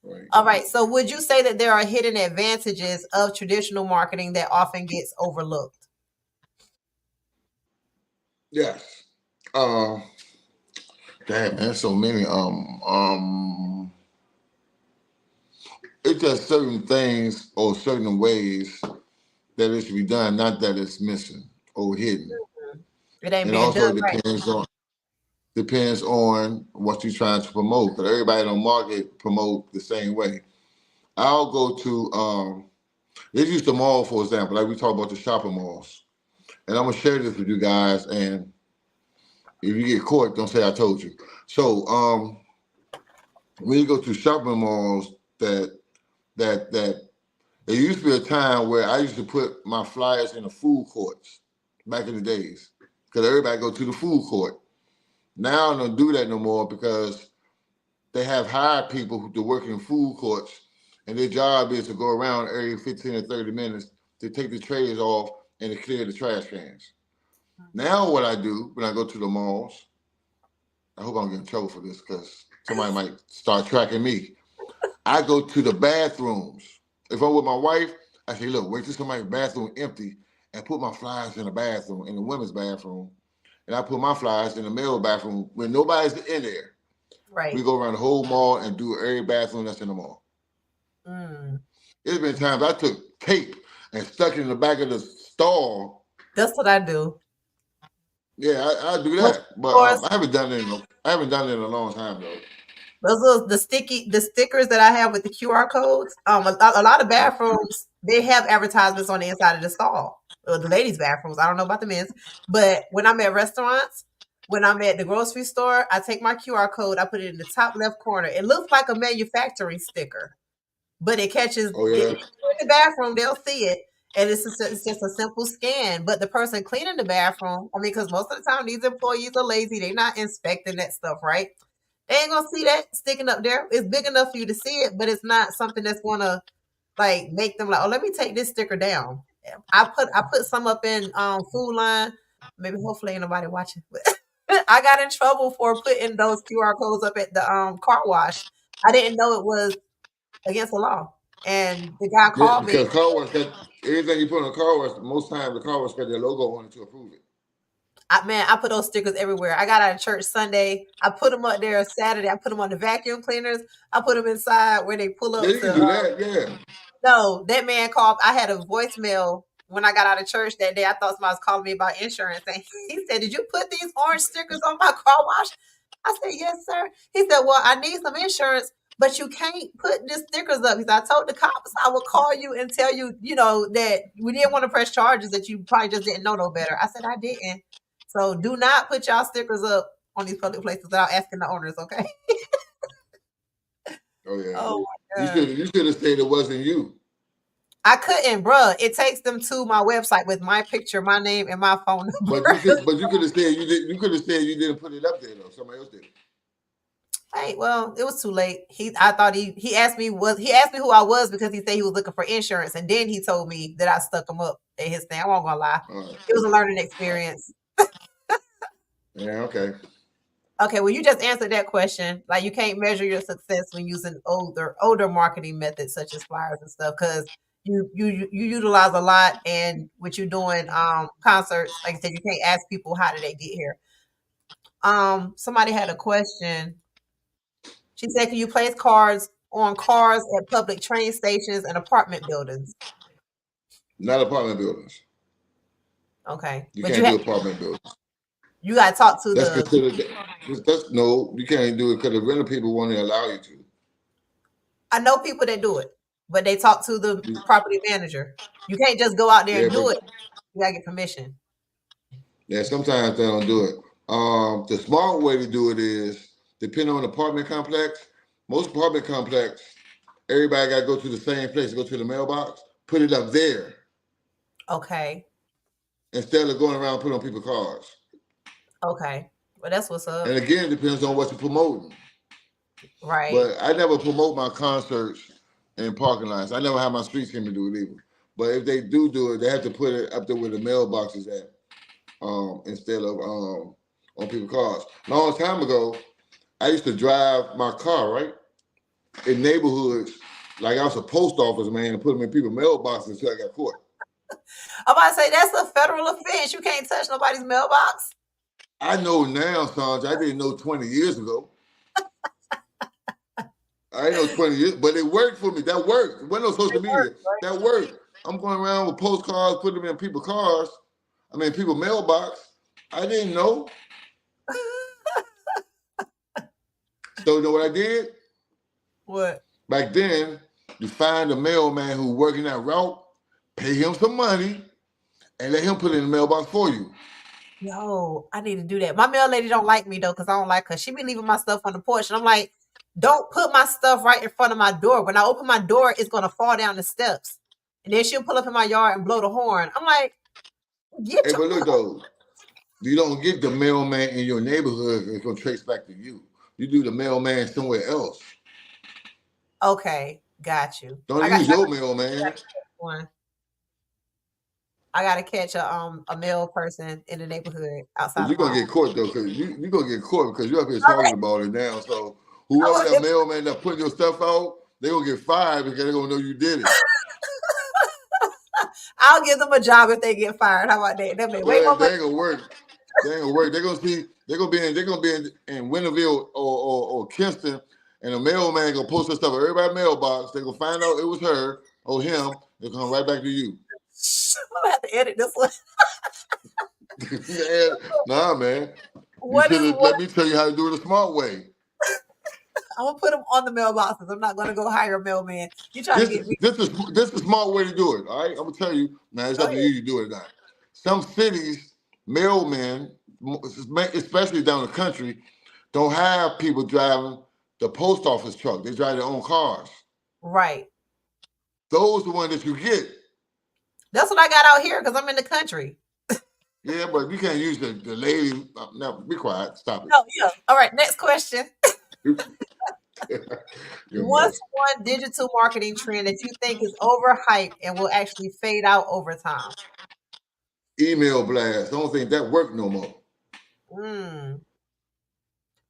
Right. All right. So would you say that there are hidden advantages of traditional marketing that often gets overlooked? Yes. Uh, damn man, so many. It's just certain things or certain ways that it should be done, not that it's missing or hidden. Mhm. It ain't And being also done it right. depends on what you're trying to promote. Because everybody don't market promote the same way. I'll go to let's use the mall for example, like we talk about the shopping malls. And I'm gonna share this with you guys. And if you get caught, don't say I told you. So when you go to shopping malls, that there used to be a time where I used to put my flyers in the food courts back in the days because everybody go to the food court. Now I don't do that no more because they have hired people to work in food courts, and their job is to go around every 15 or 30 minutes to take the trays off and to clear the trash cans. Now what I do when I go to the malls, I hope I don't get in trouble for this because somebody might start tracking me. I go to the bathrooms. If I'm with my wife, I say, look, wait till somebody's bathroom empty and put my flyers in the bathroom, in the women's bathroom. And I put my flyers in the male bathroom when nobody's in there. We Right. go around the whole mall and do every bathroom that's in the mall. Mm. There's been times I took tape and stuck it in the back of the stall. That's what I do. Yeah, I do Well, that, of but course, I haven't done it in a long time though. those little the stickers that I have with the QR codes. A lot of bathrooms they have advertisements on the inside of the stall. The ladies' bathrooms. I don't know about the men's, but when I'm at restaurants, when I'm at the grocery store, I take my QR code. I put it in the top left corner. It looks like a manufacturing sticker, but it catches Oh it yeah, in the bathroom. They'll see it, and it's just a simple scan. But the person cleaning the bathroom, I mean, because most of the time these employees are lazy, they're not inspecting that stuff, right? They ain't gonna see that sticking up there. It's big enough for you to see it, but it's not something that's gonna like make them like, oh, let me take this sticker down. I put some up in Food Line. Maybe hopefully ain't nobody watching. But I got in trouble for putting those QR codes up at the car wash. I didn't know it was against the law. And the guy yeah, called me. because car wash got anything you put on a car wash. Most times the car wash got their logo on it to approve it. I put those stickers everywhere. I got out of church Sunday. I put them up there Saturday. I put them on the vacuum cleaners. I put them inside where they pull Yeah, up you can to. do that. Yeah. No, that man called. I had a voicemail when I got out of church that day. I thought somebody was calling me about insurance, and he said, "Did you put these orange stickers on my car wash?" I said, "Yes, sir." He said, "Well, I need some insurance, but you can't put the stickers up." He said, "I told the cops I would call you and tell you, that we didn't want to press charges that you probably just didn't know no better." I said, "I didn't." So do not put y'all stickers up on these public places without asking the owners, okay? Oh yeah. Oh my You god. should have said it wasn't you. I couldn't, bruh. It takes them to my website with my picture, my name, and my phone number. But you could have said you did. You could have said you didn't put it up there though. Somebody else did. Hey, well, it was too late. I thought he asked me who I was because he said he was looking for insurance, and then he told me that I stuck him up at his thing. I won't gonna lie. All right. It was a learning All right. experience. Yeah. Okay. Okay, well, you just answered that question. Like, you can't measure your success when using older marketing methods such as flyers and stuff because you utilize a lot, and what you're doing concerts, like I said, you can't ask people how did they get here. Somebody had a question. She said, "Can you place cards on cars at public train stations and apartment buildings?" Not apartment buildings. Okay, You but can't do apartment buildings. you got to talk to That's the. considered. That's no. You can't do it because the rental people won't allow you to. I know people that do it, but they talk to the property manager. You can't just go out there Yeah, and but do it. You gotta get permission. yeah, sometimes they don't do it. The smart way to do it is depending on the apartment complex. Most apartment complex, everybody got to go to the same place. Go to the mailbox, put it up there Okay, instead of going around putting on people's cars. okay. Well, that's what's And up, again, it depends on what you're promoting. right? But I never promote my concerts in parking lots. I never have my street team to do it either. But if they do it, they have to put it up there where the mailbox is at, instead of on people's cars. Long time ago, I used to drive my car, right? in neighborhoods. Like I was a post office man and put them in people's mailboxes until I got caught. I'm about to say that's a federal offense. You can't touch nobody's mailbox. I know now, Sandra. I didn't know 20 years ago. I ain't know 20 years, but it worked for me. That worked. It wasn't no social media. That worked. I'm going around with postcards, putting them in people's cars. I mean, people's mailbox. I didn't know. So you know what I did? What? Back then, you find a mailman who's working that route, pay him some money, and let him put it in the mailbox for you. Yo, I need to do that. My mail lady don't like me though, because I don't like her. She be leaving my stuff on the porch, and I'm like, don't put my stuff right in front of my door. When I open my door, it's gonna fall down the steps, and then she'll pull up in my yard and blow the horn. I'm like, get Hey, your but look though, you don't get the mailman in your neighborhood. It's gonna trace back to you. You do the mailman somewhere else. okay, got you. Don't I got use your mailman. one. I gotta catch a male person in the neighborhood Cause outside of you're my gonna home. get caught though, cause you're gonna get caught because you're up here talking about it now. So whoever that mailman that put your stuff out, they're gonna get fired because they're gonna know you did it. I'll give them a job if they get fired. How about that? They'll make way Well, more money. they ain't gonna work. They ain't gonna work. They're gonna be in Winterville or Kinston, and the mailman gonna post their stuff in everybody's mailbox. They're gonna find out it was her or him. They're gonna come right back to you. I'm gonna have to edit this one. Nah, man. You What should is have what? let me tell you how to do it the smart way. I'm gonna put them on the mailboxes. I'm not gonna go hire a mailman. You trying to get me? This is the smart way to do it. All right, I'm gonna tell you. Now it's Go up to ahead. you to do it or not. Some cities, mailmen, especially down the country, don't have people driving the post office truck. They drive their own cars. Right. Those are the ones that you get. That's what I got out here because I'm in the country. Yeah, but you can't use the lady. Now, be quiet. Stop No, yeah. All right. Next question. it. Your What's mess. one digital marketing trend that you think is overhyped and will actually fade out over time? Email blast. I don't think that work no more. Mm,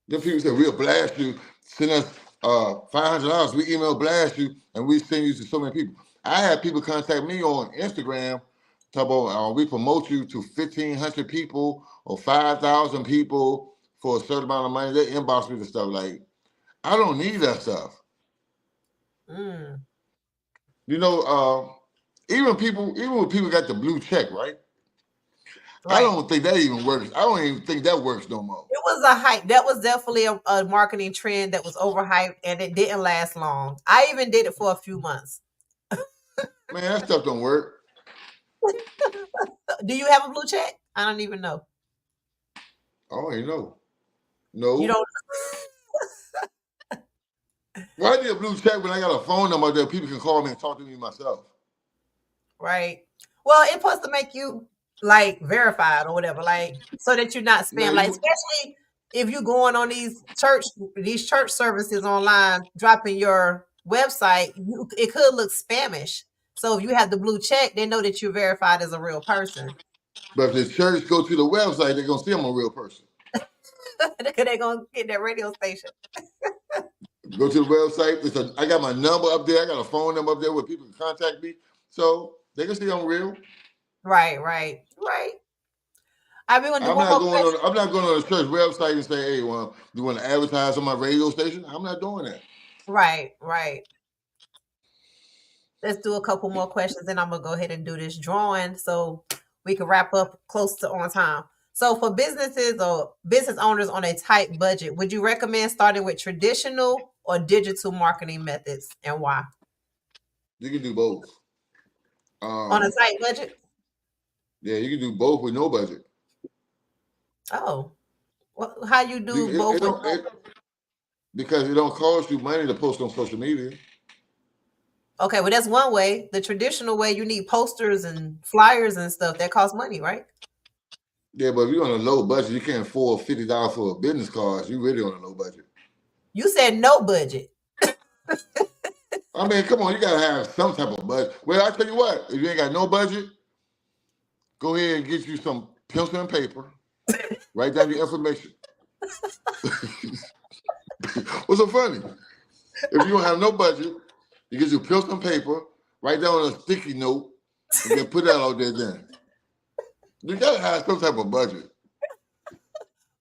Then people say we'll blast you. Send us $500. We email blast you, and we send you to so many people. I had people contact me on Instagram, talk about we promote you to 1,500 people or 5,000 people for a certain amount of money. They inbox me the stuff like I don't need that stuff. mm, You know, even when people got the blue check, right? I right. don't think that even works. I don't even think that works no more. It was a hype. That was definitely a marketing trend that was overhyped and it didn't last long. I even did it for a few months. Man, that stuff don't work. Do you have a blue check? I don't even know. I don't even know. You No. don't. Why I need a blue check when I got a phone number that people can call me and talk to me myself? Right. Well, it's supposed to make you like verified or whatever, like so that you're not Now spam. Like you, especially if you're going on these church services online, dropping your website, it could look spamish. So if you have the blue check, they know that you're verified as a real person. but if the church go to the website, they're gonna see I'm a real person. They're gonna get that radio station. Go to the website. I got my number up there. I got a phone number up there where people can contact me, so they can see I'm real. Right, right, right. I mean, gonna do I'm one not more going question. on. I'm not going on the church website and say, "Hey, well, you want to advertise on my radio station?" I'm not doing that. Right, right. Let's do a couple more questions, and I'm gonna go ahead and do this drawing so we can wrap up close to on time. So, for businesses or business owners on a tight budget, would you recommend starting with traditional or digital marketing methods, and why? You can do both. On a Um, tight budget? yeah, you can do both with no budget. Oh, well, how you You, do both it with don't it, because it don't cost you money to post on social media. Okay, well, that's one way. The traditional way, you need posters and flyers and stuff that cost money, right? Yeah, but if you're on a low budget, you can't afford $50 for a business card. You really on a low budget. You said no budget. I mean, come on, you gotta have some type of budget. Well, I tell you what, if you ain't got no budget, go ahead and get you some pencil and paper. Write down your information. What's so funny? If you don't have no budget, you get you peel some paper, write down on a sticky note, and then put that out there. Then you gotta have some type of budget.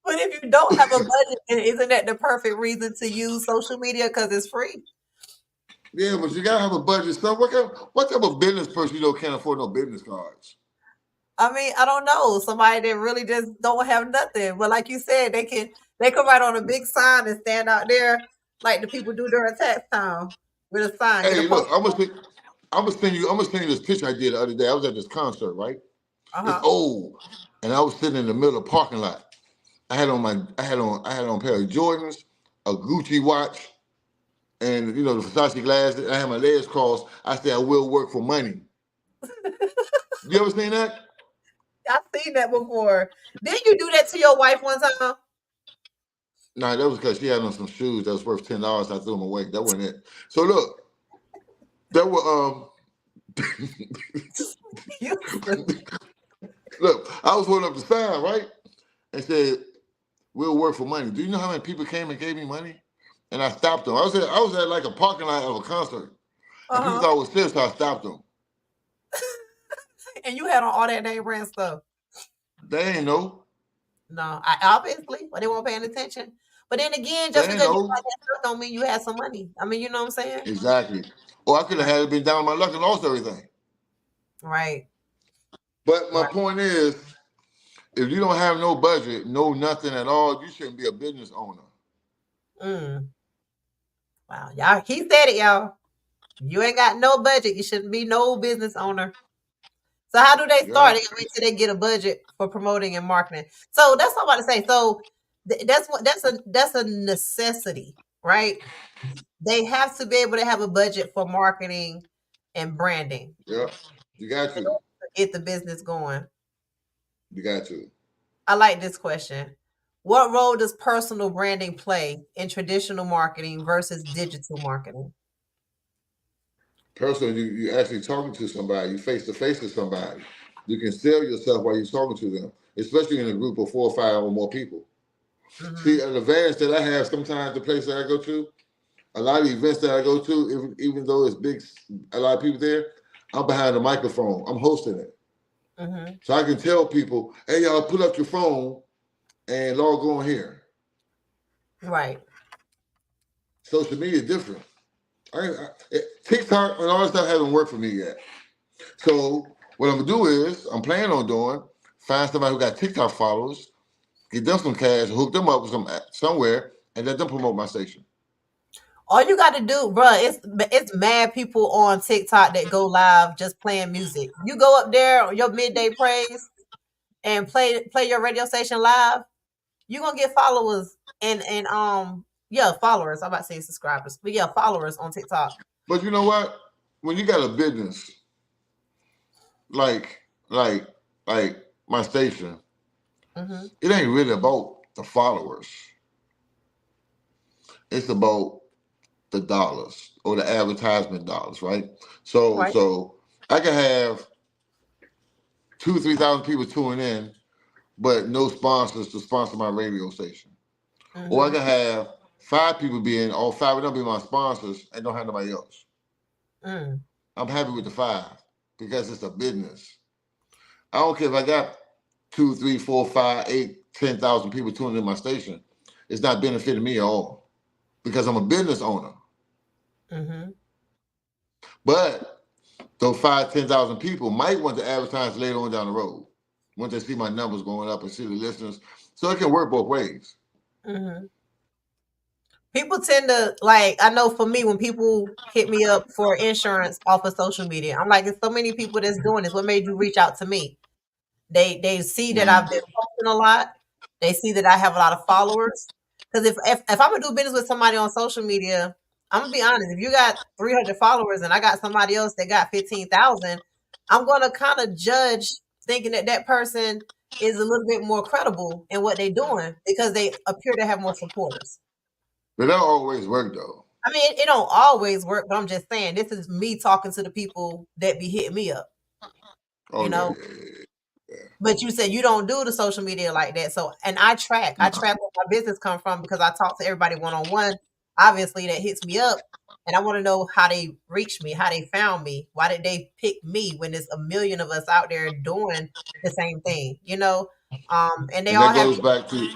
But if you don't have a budget, then isn't that the perfect reason to use social media because it's free? Yeah, but you gotta have a budget. So what type of business person you know can't afford no business cards? I mean, I don't know. Somebody that really just don't have nothing. But like you said, they can write on a big sign and stand out there like the people do during tax time with a sign, get a Hey, post. look, I'm gonna send you this picture I did the other day. I was at this concert, right? It's Uh-huh. old, and I was sitting in the middle of the parking lot. I had on a pair of Jordans, a Gucci watch, and you know the Versace glasses. I had my legs crossed. I said I will work for money. You ever seen that? I've seen that before. Didn't you do that to your wife one time? Nah, that was because she had on some shoes that was worth $10. I threw them away. That wasn't it. So look, that were You look. I was holding up the sign right and said we'll work for money. Do you know how many people came and gave me money? And I stopped them. I was at like a parking lot of a concert, and people uh-huh. thought it was serious, so I stopped them. And you had on all that name brand stuff. They ain't know. No, I obviously, but they weren't paying attention. But then again, They just ain't because you know. like that stuff don't mean you had some money. I mean, you know what I'm saying? Exactly. Or I could have Right. had it been down on my luck and lost everything. Right. But my Right. point is, if you don't have no budget, no nothing at all, you shouldn't be a business owner. Mm. Wow. Y'all, he said it, y'all. You ain't got no budget. You shouldn't be no business owner. So how do they start? Yeah. They wait till they get a budget for promoting and marketing. So that's what I'm about to say. So that's a necessity, right? They have to be able to have a budget for marketing and branding Yeah. You got in to. order to get the business going. You got to. I like this question. What role does personal branding play in traditional marketing versus digital marketing? Personally, you actually talking to somebody, you face to face with somebody. You can sell yourself while you're talking to them, especially in a group of 4 or 5 or more people. See, Hmm. an advantage that I have sometimes the place that I go to, a lot of events that I go to, even though it's big, a lot of people there, I'm behind the microphone. I'm hosting it. Hmm. So I can tell people, hey, y'all, put up your phone and log on here. Right. Social media is different. TikTok and all that stuff hasn't worked for me yet. So what I'm gonna do is I'm planning on doing find somebody who got TikTok followers, get them some cash, hook them up with somewhere, and let them promote my station. All you got to do, bruh, it's mad people on TikTok that go live just playing music. You go up there on your midday praise and play your radio station live. You gonna get followers and yeah, followers. I'm about to say subscribers, but yeah, followers on TikTok. But you know what? When you got a business like like like my station, Hmm. it ain't really about the followers. It's about the dollars or the advertisement dollars, right? So Right. so I can have 2 or 3 thousand people tuning in, but no sponsors to sponsor my radio station. Or I Hmm. can have 5 people be in, all 5 of them be my sponsors and don't have nobody else. Mm. I'm happy with the 5 because it's a business. I don't care if I got 2, 3, 4, 5, 8, 10,000 people tuning in my station. It's not benefiting me at all because I'm a business owner. Hmm. But those 5, 10,000 people might want to advertise later on down the road once they see my numbers going up and see the listeners. So it can work both ways. Hmm. People tend to like. I know for me, when people hit me up for insurance off of social media, I'm like, there's so many people that's doing this. What made you reach out to me? They see that I've Mm-hmm. been posting a lot. They see that I have a lot of followers. Because if I'm gonna do business with somebody on social media, I'm gonna be honest. If you got 300 followers and I got somebody else that got 15,000, I'm gonna kind of judge, thinking that that person is a little bit more credible in what they're doing because they appear to have more supporters. But that always work though. I mean, it don't always work, but I'm just saying this is me talking to the people that be hitting me up. Oh You yeah, know, yeah, yeah, yeah. but you said you don't do the social media like that. So, and I track Nah. where my business come from because I talk to everybody one on one. obviously that hits me up, and I want to know how they reached me, how they found me, why did they pick me when there's a million of us out there doing the same thing, you know? And they And all that have goes different, back to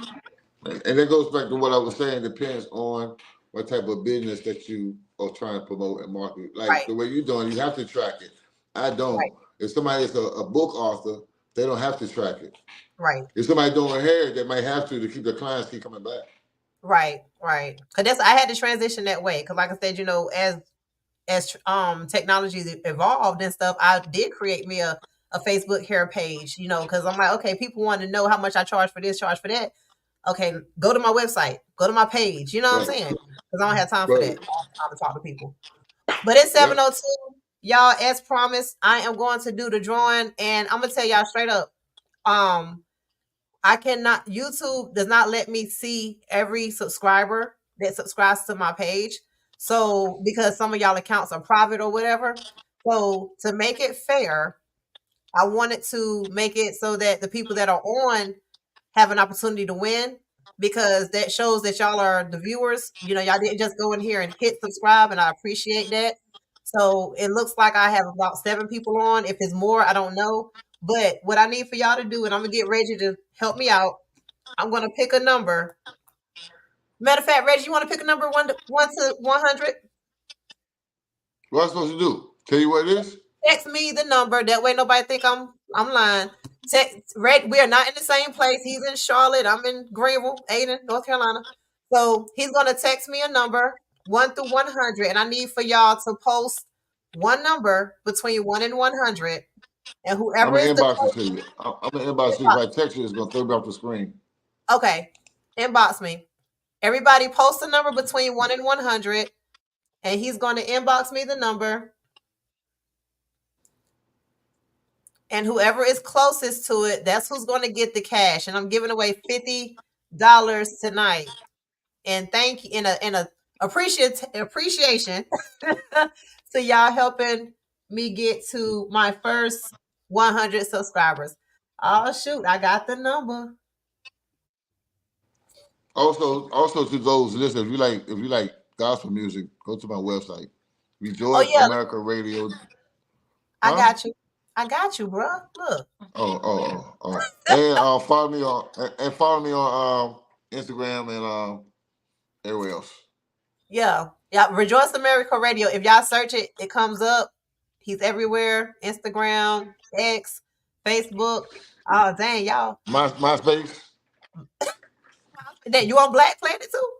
and that goes back to what I was saying. Depends on what type of business that you are trying to promote and market. Like right, the way you're doing, you have to track it. I right, don't. If somebody is a book author, they don't have to track it. right, If somebody doing hair, they might have to keep their clients keep coming back. right, right. Because that's I had to transition that way. Because like I said, as technology evolved and stuff, I did create me a Facebook hair page, you know, because I'm like, okay, people want to know how much I charge for this, charge for that. Okay, go to my website, go to my page, you know what I'm Right. saying? Because I don't have time for that. I Right. don't have time to talk to people. But it's Yep. 7:02. Y'all, as promised, I am going to do the drawing, and I'm gonna tell y'all straight up. Um, I cannot YouTube does not let me see every subscriber that subscribes to my page. So because some of y'all accounts are private or whatever. So to make it fair, I wanted to make it so that the people that are on have an opportunity to win because that shows that y'all are the viewers. You know, y'all didn't just go in here and hit subscribe, and I appreciate that. So it looks like I have about 7 people on. If it's more, I don't know. But what I need for y'all to do, and I'm gonna get Reggie to help me out. I'm gonna pick a number. Matter of fact, Reggie, you want to pick a number one to 100? What am I supposed to do? Tell you what it is? Text me the number. That way, nobody think I'm lying. Red. We are not in the same place. He's in Charlotte. I'm in Greenville, Aden, North Carolina. So he's gonna text me a number 1 through 100, and I need for y'all to post one number between 1 and 100, and I'm whoever gonna is the inbox it to you. I'm gonna inbox you. If I text you, it's gonna throw me off the screen. okay, inbox me. Everybody post a number between 1 and 100, and he's going to inbox me the number, and whoever is closest to it, that's who's going to get the cash. And I'm giving away $50 tonight. And thank you in a appreciation to y'all helping me get to my first 100 subscribers. Oh shoot, I got the number. Also to those listeners, if you like gospel music, go to my website, Oh Rejoice yeah, America Radio. I Huh? got you. I got you, bro. Look. And follow me on Instagram and everywhere else. Yeah. Yeah. Rejoice America Radio. If y'all search it, it comes up. He's everywhere. Instagram, X, Facebook. Oh dang, y'all. MySpace. Then you on Black Planet too?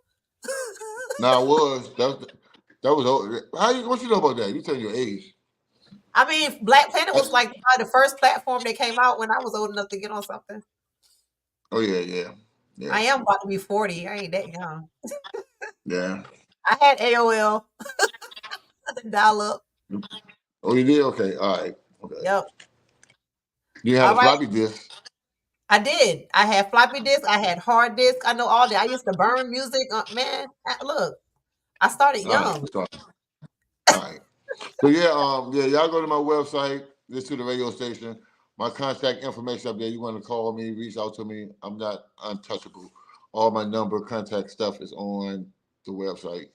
Now I was that was old. How you what you know about that? You tell your age. I mean, Black Planet was I- like probably the first platform that came out when I was old enough to get on something. oh yeah, I am about to be 40. I ain't that young. yeah. I had AOL, dial up. Oh, you did? Okay, all right, okay. Yep. You had All a right. floppy disk. I did. I had floppy disk. I had hard disk. I know all that. I used to burn music. Man, look, I started All right, young. so, all right. So yeah, y'all go to my website, listen to the radio station. My contact information up there. You want to call me, reach out to me. I'm not untouchable. All my number, contact stuff is on the website.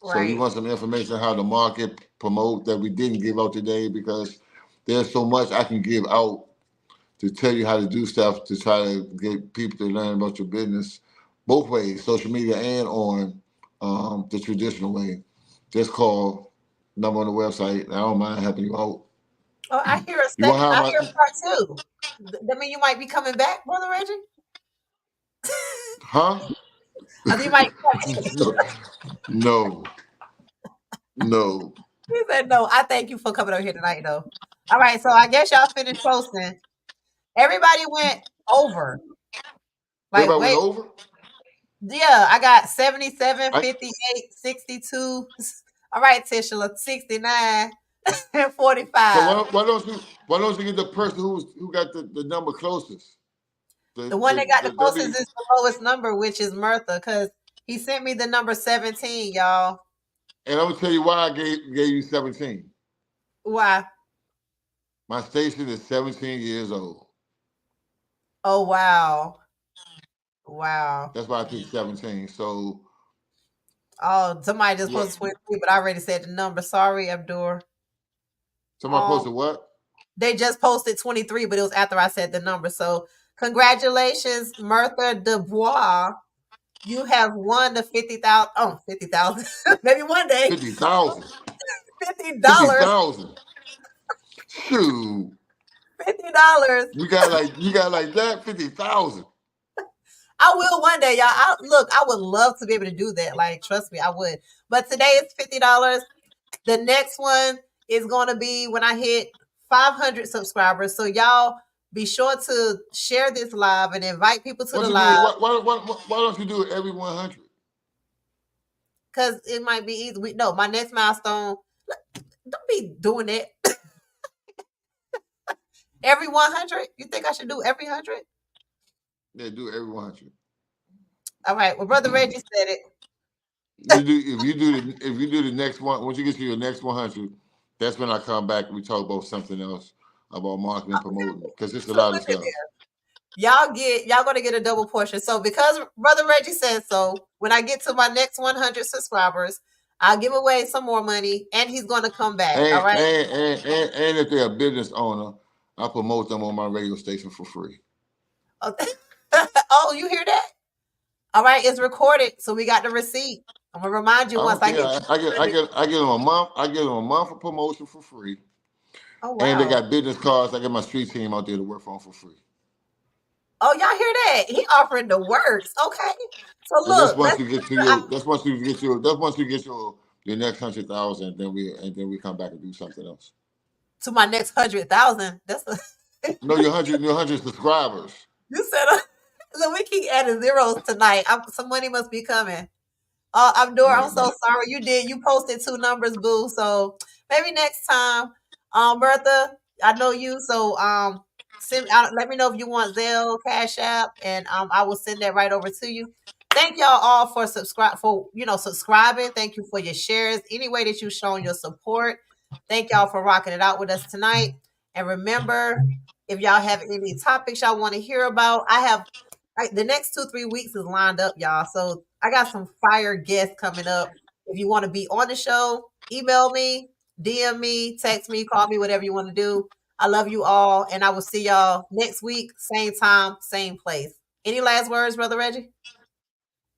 So you Right. want some information how to market, promote that we didn't give out today because there's so much I can give out to tell you how to do stuff to try to get people to learn about your business both ways, social media and on the traditional way. Just call number on the website. I don't mind helping you out. Oh, I hear a You second. want to have I my hear part two. That mean you might be coming back, brother Reggie. huh? I think you might. no, no, no. He said no. I thank you for coming over here tonight, though. All right, so I guess y'all finished posting. Everybody went over. Like, Everybody went wait, over. yeah, I got 77, I, 58, 62. All right, Tishla, 69 and so 45. why don't you get the person who got the number closest? The The one that got the the that closest be is the lowest number, which is Mirtha, because he sent me the number 17, y'all. and I'm gonna tell you why I gave you 17. Why? My station is 17 years old. Oh, wow. Wow. That's why I picked 17. So Oh, somebody just What? posted 23, but I already said the number. Sorry, Abdur. Somebody Um, posted what? they just posted 23, but it was after I said the number. So congratulations, Mertha Dubois. You have won the 50,000. Oh, 50,000. Maybe one day. 50,000. $50. 50,000. Shoot. $50. You got like that 50,000. I will one day, y'all. Look, I would love to be able to do that. Like, trust me, I would. But today it's $50. The next one is going to be when I hit 500 subscribers. So y'all be sure to share this live and invite people to Why the don't you do live it? Why don't you do it every 100? because it might be easy. No, my next milestone. Don't be doing it every 100. You think I should do every 100? Yeah, do it every 100. All right. Well, brother Reggie said it. You do if you do the next one, once you get to your next 100, that's when I come back and we talk about something else about marketing and promoting because it's a So lot of look at stuff. there. Y'all gonna get a double portion. So because brother Reggie said so, when I get to my next 100 subscribers, I'll give away some more money, and he's gonna come back. All right. And if they're a business owner, I promote them on my radio station for free. Oh, you hear that? All right, it's recorded, so we got the receipt. I'm gonna remind you I once don't I care. get to 100. I get them a month. I give them a month of promotion for free, Oh and they wow. got business cards. I get my street team out there to work for them for free. Oh, y'all hear that? He offering the works. Okay. So And that's look, once let's you get to I- your. That's once you get your. That's once you get your next 100,000. Then we come back and do something else. to my next 100,000. That's a No, your hundred subscribers. you said look, we keep adding zeros tonight. Some money must be coming. Abdul, I'm Right. so sorry. You posted two numbers, boo. So maybe next time, Bertha, I know you. So let me know if you want Zelle, Cash App, and I will send that right over to you. Thank y'all all for subscribing. Thank you for your shares. Any way that you've shown your support. Thank y'all for rocking it out with us tonight. And remember, if y'all have any topics y'all want to hear about, I have the next 2-3 weeks is lined up, y'all. So I got some fire guests coming up. If you want to be on the show, email me, DM me, text me, call me, whatever you want to do. I love you all, and I will see y'all next week, same time, same place. Any last words, brother Reggie?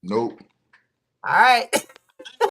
Nope. All right.